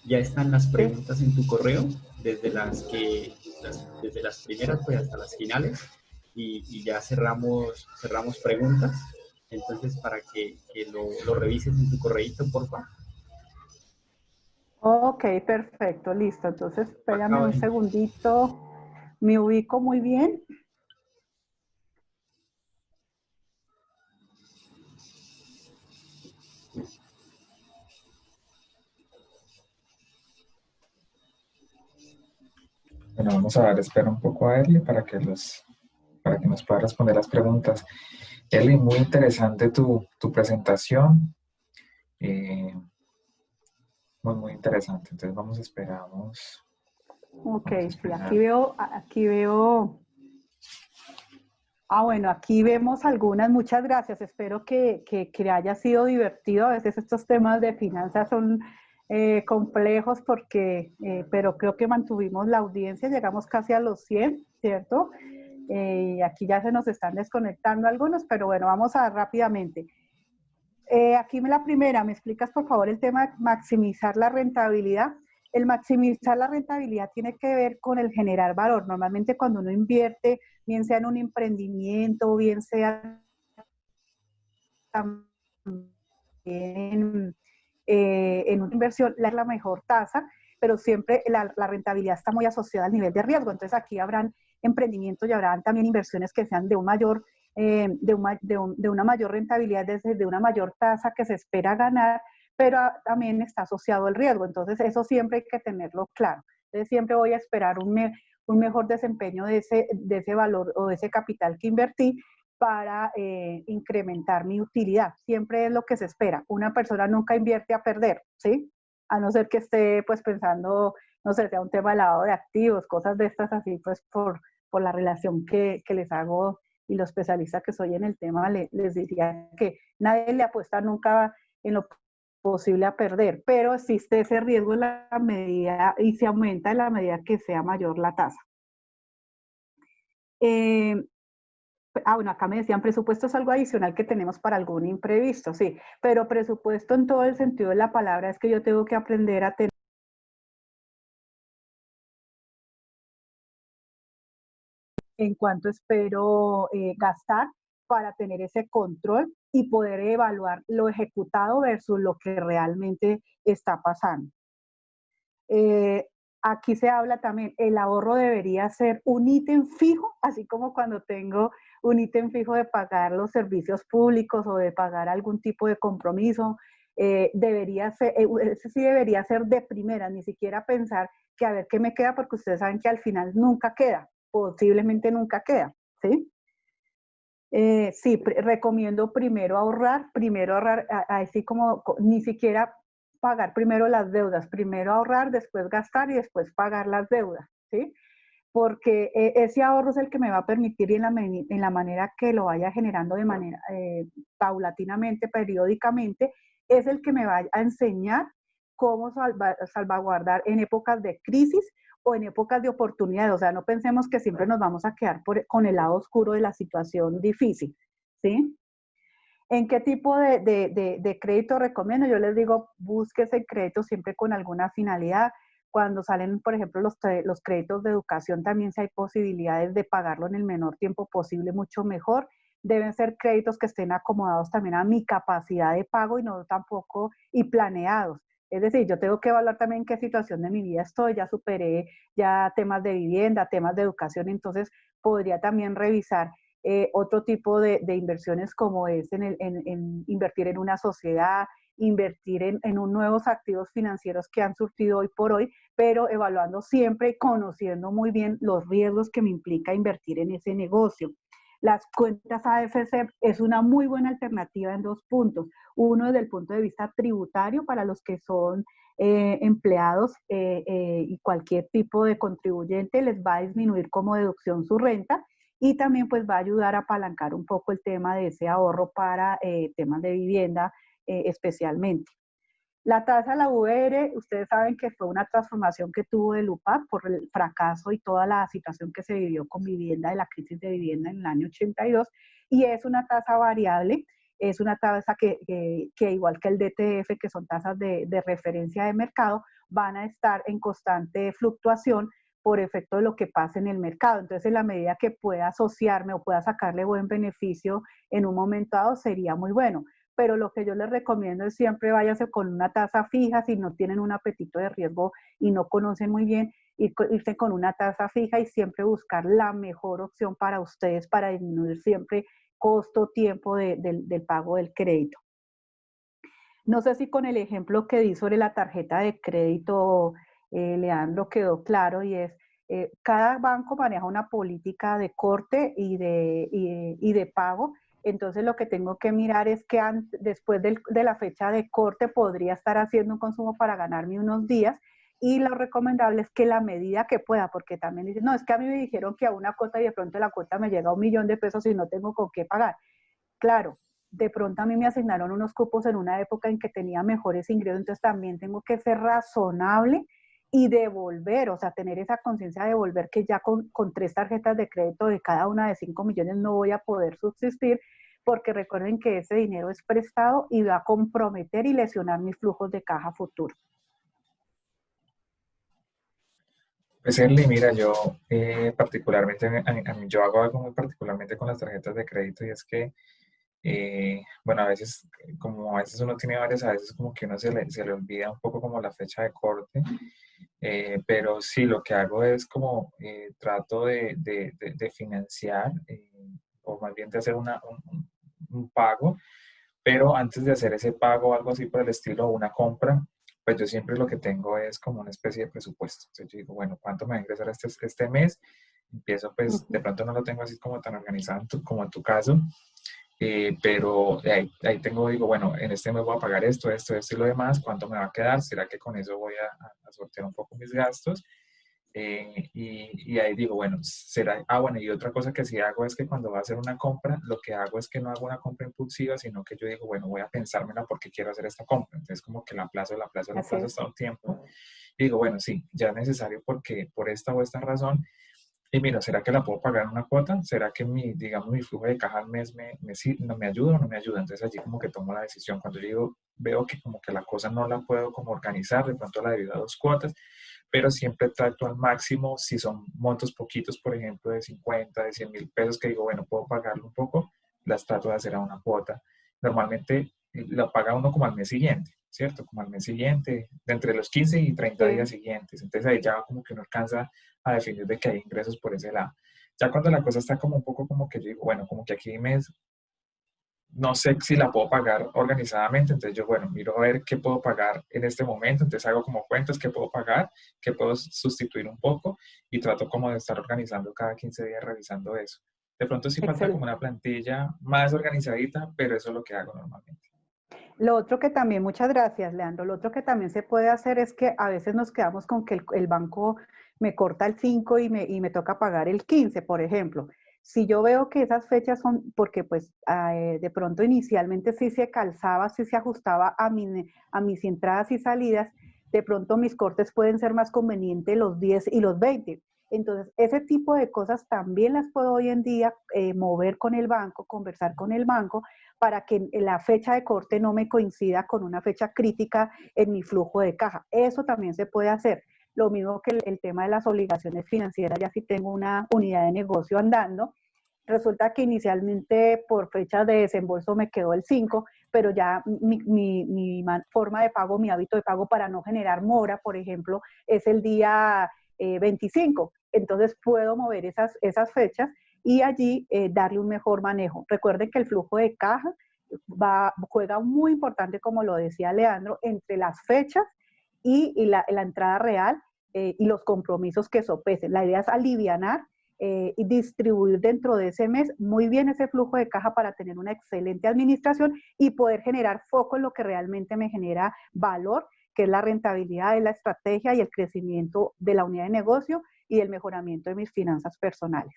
Ya están las preguntas en tu correo, desde las primeras pues, hasta las finales, y ya cerramos preguntas. Entonces, para que lo revises en tu correíto, por favor. Ok, perfecto, listo. Entonces, espérame Acabo un de enviar. segundito. Me ubico muy bien. Bueno, vamos a dar espera un poco a Erly para que nos pueda responder las preguntas. Erly, muy interesante tu presentación. eh, muy interesante. Entonces vamos, esperamos. Ok, Vamos a sí, esperar. aquí veo. Ah, bueno, aquí vemos algunas. Muchas gracias. Espero que haya sido divertido. A veces estos temas de finanzas son complejos pero creo que mantuvimos la audiencia. Llegamos casi a los 100, ¿cierto? Aquí ya se nos están desconectando algunos, pero bueno, vamos a rápidamente. Aquí la primera, ¿me explicas por favor el tema de maximizar la rentabilidad? El maximizar la rentabilidad tiene que ver con el generar valor. Normalmente cuando uno invierte, bien sea en un emprendimiento, bien sea también en una inversión, es la mejor tasa, pero siempre la rentabilidad está muy asociada al nivel de riesgo. Entonces aquí habrán emprendimientos y habrán también inversiones que sean de un mayor de una mayor rentabilidad, de una mayor tasa que se espera ganar, pero también está asociado al riesgo. Entonces, eso siempre hay que tenerlo claro. Entonces, siempre voy a esperar un mejor desempeño de ese valor o de ese capital que invertí para incrementar mi utilidad. Siempre es lo que se espera. Una persona nunca invierte a perder, ¿sí? A no ser que esté pues pensando, no sé, sea un tema de lavado de activos, cosas de estas así, pues por la relación que les hago y los especialistas que soy en el tema les diría que nadie le apuesta nunca en lo posible a perder, pero existe ese riesgo en la medida y se aumenta en la medida que sea mayor la tasa. Eh, bueno, acá me decían presupuesto es algo adicional que tenemos para algún imprevisto, sí, pero presupuesto en todo el sentido de la palabra es que yo tengo que aprender a tener en cuanto espero gastar para tener ese control y poder evaluar lo ejecutado versus lo que realmente está pasando. Eh, Aquí se habla también, el ahorro debería ser un ítem fijo, así como cuando tengo un ítem fijo de pagar los servicios públicos o de pagar algún tipo de compromiso, ese sí debería ser de primera, ni siquiera pensar que a ver qué me queda, porque ustedes saben que al final nunca queda, posiblemente nunca queda, ¿sí? Sí, recomiendo primero ahorrar, así como ni siquiera pagar primero las deudas, primero ahorrar, después gastar y después pagar las deudas, ¿sí? Porque ese ahorro es el que me va a permitir y en la manera que lo vaya generando de manera paulatinamente, periódicamente, es el que me va a enseñar cómo salvaguardar en épocas de crisis o en épocas de oportunidades. O sea, no pensemos que siempre nos vamos a quedar con el lado oscuro de la situación difícil, ¿sí? ¿En qué tipo de crédito recomiendo? Yo les digo, búsquese el crédito siempre con alguna finalidad. Cuando salen, por ejemplo, los créditos de educación, también si hay posibilidades de pagarlo en el menor tiempo posible, mucho mejor. Deben ser créditos que estén acomodados también a mi capacidad de pago y no tampoco y planeados. Es decir, yo tengo que evaluar también qué situación de mi vida estoy, ya superé ya temas de vivienda, temas de educación, entonces podría también revisar otro tipo de inversiones como es en invertir en una sociedad, invertir en nuevos activos financieros que han surtido hoy por hoy, pero evaluando siempre y conociendo muy bien los riesgos que me implica invertir en ese negocio. Las cuentas AFC es una muy buena alternativa en dos puntos. Uno, desde el punto de vista tributario para los que son empleados y cualquier tipo de contribuyente les va a disminuir como deducción su renta y también pues va a ayudar a apalancar un poco el tema de ese ahorro para temas de vivienda especialmente. La tasa de la VR, ustedes saben que fue una transformación que tuvo el UPAP por el fracaso y toda la situación que se vivió con vivienda, de la crisis de vivienda en el año 82, y es una tasa variable, es una tasa que igual que el DTF, que son tasas de referencia de mercado, van a estar en constante fluctuación por efecto de lo que pasa en el mercado. Entonces, en la medida que pueda asociarme o pueda sacarle buen beneficio en un momento dado, sería muy bueno. pero lo que yo les recomiendo es siempre váyanse con una tasa fija si no tienen un apetito de riesgo y no conocen muy bien, irse con una tasa fija y siempre buscar la mejor opción para ustedes para disminuir siempre costo, tiempo del pago del crédito. No sé si con el ejemplo que di sobre la tarjeta de crédito, Leandro, quedó claro y es, cada banco maneja una política de corte y de pago. Entonces lo que tengo que mirar es que después de la fecha de corte podría estar haciendo un consumo para ganarme unos días, y lo recomendable es que la medida que pueda, porque también dicen, no, es que a mí me dijeron que a una cuota y de pronto la cuota me llega a 1.000.000 de pesos y no tengo con qué pagar. Claro, de pronto a mí me asignaron unos cupos en una época en que tenía mejores ingresos, entonces también tengo que ser razonable y devolver, o sea, tener esa conciencia de devolver, que ya con 3 tarjetas de crédito de cada una de 5 millones no voy a poder subsistir, porque recuerden que ese dinero es prestado y va a comprometer y lesionar mis flujos de caja futuro. Pues Erly, mira, yo particularmente, yo hago algo muy particularmente con las tarjetas de crédito, y es que bueno, a veces, como a veces uno tiene varias, a veces como que uno se le olvida un poco como la fecha de corte, pero sí, lo que hago es como trato de financiar, o más bien de hacer un pago, pero antes de hacer ese pago o algo así por el estilo, o una compra, pues yo siempre lo que tengo es como una especie de presupuesto. Entonces yo digo, bueno, ¿cuánto me va a ingresar este mes? Empiezo, pues de pronto no lo tengo así como tan organizado como en tu caso, pero ahí tengo, digo, bueno, en este mes voy a pagar esto y lo demás, ¿cuánto me va a quedar? ¿Será que con eso voy a sortear un poco mis gastos? Y ahí digo, bueno, será, bueno, y otra cosa que sí hago es que cuando voy a hacer una compra, lo que hago es que no hago una compra impulsiva, sino que yo digo, bueno, voy a pensármela porque quiero hacer esta compra. Entonces como que la aplazo hasta un tiempo. Y digo, bueno, sí, ya es necesario porque por esta o esta razón. Y mira, ¿será que la puedo pagar en una cuota? ¿Será que digamos, mi flujo de caja al mes no me ayuda o no me ayuda? Entonces allí como que tomo la decisión. Cuando yo digo, veo que como que la cosa no la puedo como organizar, de pronto la divido a 2 cuotas, pero siempre trato al máximo, si son montos poquitos, por ejemplo, de 50, de 100.000 pesos, que digo, bueno, puedo pagarlo un poco, las trato de hacer a una cuota. Normalmente la paga uno como al mes siguiente, ¿cierto? Como al mes siguiente, de entre los 15 y 30 días siguientes. Entonces ahí ya como que uno alcanza a definir de que hay ingresos por ese lado. Ya cuando la cosa está como un poco como que yo digo, bueno, como que aquí mes no sé si la puedo pagar organizadamente, entonces yo, bueno, miro a ver qué puedo pagar en este momento, entonces hago como cuentas, qué puedo pagar, qué puedo sustituir un poco, y trato como de estar organizando cada 15 días, revisando eso. De pronto sí falta como una plantilla más organizadita, pero eso es lo que hago normalmente. Lo otro que también, muchas gracias, Leandro, lo otro que también se puede hacer es que a veces nos quedamos con que el banco me corta el 5 y me toca pagar el 15, por ejemplo. Si yo veo que esas fechas son, porque pues de pronto inicialmente sí se calzaba, sí se ajustaba a mis entradas y salidas, de pronto mis cortes pueden ser más convenientes los 10 y los 20. Entonces, ese tipo de cosas también las puedo hoy en día mover con el banco, conversar con el banco, para que la fecha de corte no me coincida con una fecha crítica en mi flujo de caja. Eso también se puede hacer. Lo mismo que el tema de las obligaciones financieras, ya si tengo una unidad de negocio andando, resulta que inicialmente por fecha de desembolso me quedó el 5, pero ya mi forma de pago, mi hábito de pago para no generar mora, por ejemplo, es el día 25. Entonces puedo mover esas fechas y allí darle un mejor manejo. Recuerden que el flujo de caja juega muy importante, como lo decía Leandro, entre las fechas y la entrada real y los compromisos que sopesen. La idea es alivianar y distribuir dentro de ese mes muy bien ese flujo de caja para tener una excelente administración y poder generar foco en lo que realmente me genera valor, que es la rentabilidad de la estrategia y el crecimiento de la unidad de negocio y el mejoramiento de mis finanzas personales.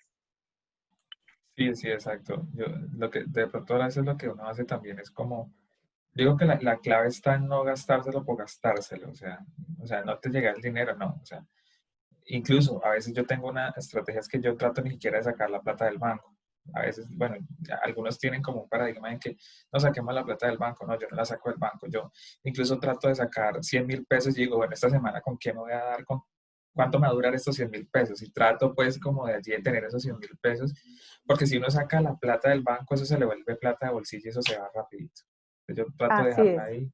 Sí, sí, exacto. Lo que de pronto a veces lo que uno hace también es como, digo que la clave está en no gastárselo por gastárselo, o sea, no te llega el dinero, no, o sea, incluso a veces yo tengo una estrategia es que yo trato ni siquiera de sacar la plata del banco. A veces, bueno, algunos tienen como un paradigma en que no saquemos la plata del banco, no, yo no la saco del banco, yo incluso trato de sacar 100.000 pesos y digo, bueno, esta semana con qué me voy a dar, con cuánto me va a durar estos 100.000 pesos, y trato pues como de allí de tener esos 100.000 pesos, porque si uno saca la plata del banco, eso se le vuelve plata de bolsillo y eso se va rapidito. Yo trato de Así dejarla es. ahí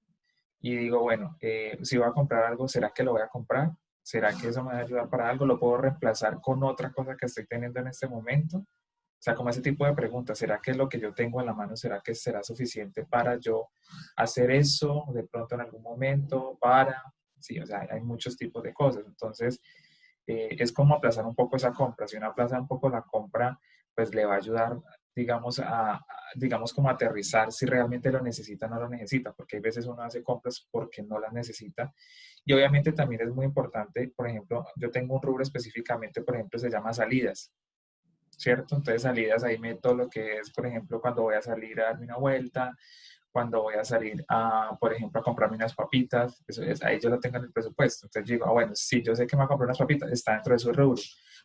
y digo, bueno, si voy a comprar algo, ¿será que lo voy a comprar? ¿Será que eso me va a ayudar para algo? ¿Lo puedo reemplazar con otra cosa que estoy teniendo en este momento? O sea, como ese tipo de preguntas, ¿será que lo que yo tengo en la mano, será que será suficiente para yo hacer eso de pronto en algún momento? Sí, o sea, hay muchos tipos de cosas. Entonces, es como aplazar un poco esa compra. Si uno aplaza un poco la compra, pues le va a ayudar, digamos, digamos como a aterrizar si realmente lo necesita o no lo necesita, porque hay veces uno hace compras porque no las necesita. Y obviamente también es muy importante, por ejemplo, yo tengo un rubro específicamente, por ejemplo, se llama salidas. ¿Cierto? Entonces salidas ahí meto lo que es, por ejemplo, cuando voy a salir a darme una vuelta, cuando voy a salir a, por ejemplo, a comprarme unas papitas, eso es, ahí yo lo tengo en el presupuesto. Entonces digo, bueno, si yo sé que me voy a comprar unas papitas, está dentro de su rubro.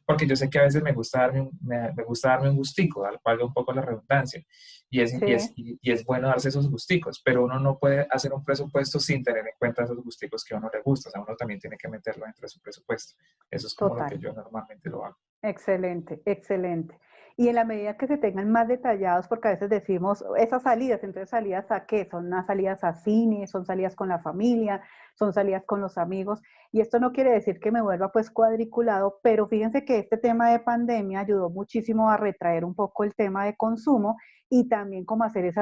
Porque yo sé que a veces me gusta me gusta darme un gustico, valga un poco la redundancia. Sí, Y es bueno darse esos gusticos, pero uno no puede hacer un presupuesto sin tener en cuenta esos gusticos que a uno le gusta. O sea, uno también tiene que meterlo dentro de su presupuesto. Eso es como lo que total. yo normalmente lo hago. Excelente, excelente. Y en la medida que se tengan más detallados, porque a veces decimos esas salidas, entonces salidas a qué, son unas salidas a cine, son salidas con la familia, son salidas con los amigos, y esto no quiere decir que me vuelva pues cuadriculado, pero fíjense que este tema de pandemia ayudó muchísimo a retraer un poco el tema de consumo y también como hacer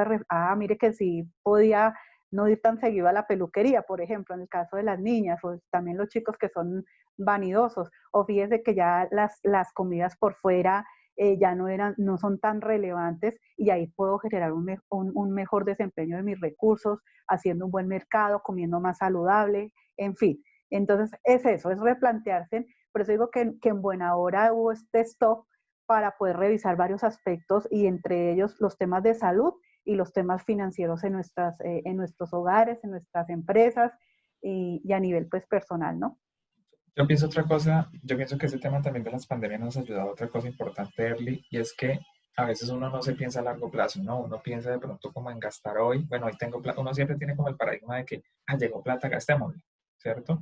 mire que sí podía no ir tan seguido a la peluquería, por ejemplo, en el caso de las niñas, o también los chicos que son vanidosos, o fíjese que ya las comidas por fuera ya no son tan relevantes y ahí puedo generar un mejor desempeño de mis recursos, haciendo un buen mercado, comiendo más saludable, en fin. Entonces es eso, es replantearse. Por eso digo que en buena hora hubo este stop para poder revisar varios aspectos y entre ellos los temas de salud y los temas financieros en nuestros hogares, en nuestras empresas y a nivel pues personal, ¿no? Yo pienso otra cosa, yo pienso que ese tema también de las pandemias nos ha ayudado a otra cosa importante, Early, y es que a veces uno no se piensa a largo plazo, ¿no? Uno piensa de pronto como en gastar hoy, bueno, hoy tengo plata, uno siempre tiene como el paradigma de que, llegó plata, gastémoslo, ¿cierto?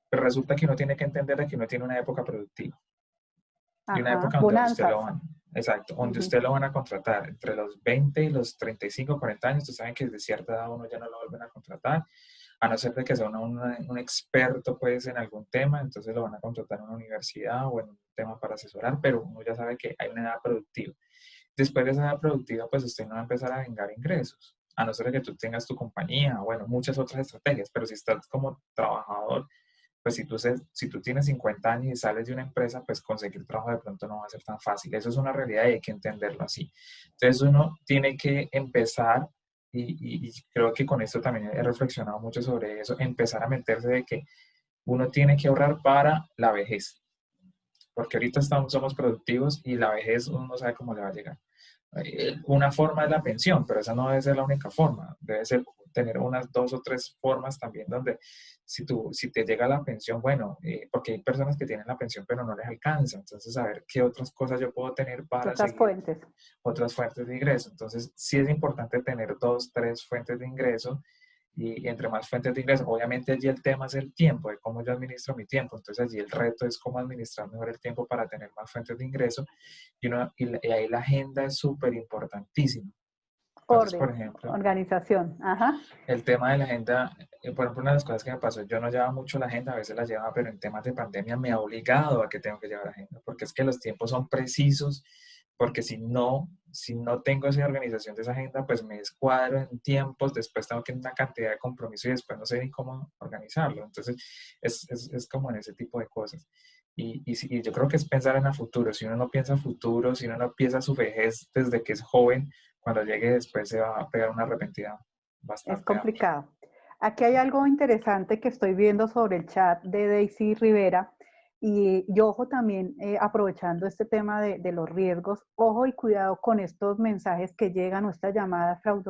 Pero resulta que uno tiene que entender de que uno tiene una época productiva y una Ajá, época donde a usted lo bonanzas. van, exacto, donde Ujú. usted lo van a contratar entre los 20 y los 35, 40 años, ustedes saben que de cierta edad uno ya no lo vuelven a contratar, a no ser de que sea un experto pues en algún tema, entonces lo van a contratar en una universidad o en un tema para asesorar, pero uno ya sabe que hay una edad productiva. Después de esa edad productiva, pues usted no va a empezar a vengar ingresos, a no ser de que tú tengas tu compañía, bueno, muchas otras estrategias, pero si estás como trabajador, pues si tú tienes 50 años y sales de una empresa, pues conseguir trabajo de pronto no va a ser tan fácil. Eso es una realidad y hay que entenderlo así. Entonces uno tiene que empezar, y creo que con esto también he reflexionado mucho sobre eso, empezar a meterse de que uno tiene que ahorrar para la vejez, porque ahorita somos productivos y la vejez uno no sabe cómo le va a llegar. Una forma es la pensión, pero esa no debe ser la única forma. Debe ser tener unas dos o tres formas también donde si te llega la pensión, bueno, porque hay personas que tienen la pensión pero no les alcanza. Entonces, a ver qué otras cosas yo puedo tener para Otras seguir fuentes. otras fuentes de ingreso. Entonces, sí es importante tener dos, tres fuentes de ingreso y entre más fuentes de ingreso, obviamente allí el tema es el tiempo, de cómo yo administro mi tiempo. Entonces, allí el reto es cómo administrar mejor el tiempo para tener más fuentes de ingreso y ahí la agenda es súper importantísima. Entonces, por Orden, ejemplo, organización. Ajá. el tema de la agenda, por ejemplo, una de las cosas que me pasó, yo no llevaba mucho la agenda, a veces la llevaba, pero en temas de pandemia me ha obligado a que tengo que llevar agenda, porque es que los tiempos son precisos, porque si no tengo esa organización de esa agenda, pues me descuadro en tiempos, después tengo que una cantidad de compromisos y después no sé ni cómo organizarlo. Entonces, es como en ese tipo de cosas. Y yo creo que es pensar en el futuro. Si uno no piensa en futuro, si uno no piensa su vejez desde que es joven, cuando llegue después se va a pegar una arrepentida Es bastante amplia. complicado. Aquí hay algo interesante que estoy viendo sobre el chat de Daisy Rivera y ojo también, aprovechando este tema de los riesgos, ojo y cuidado con estos mensajes que llegan, nuestras llamadas fraudulentas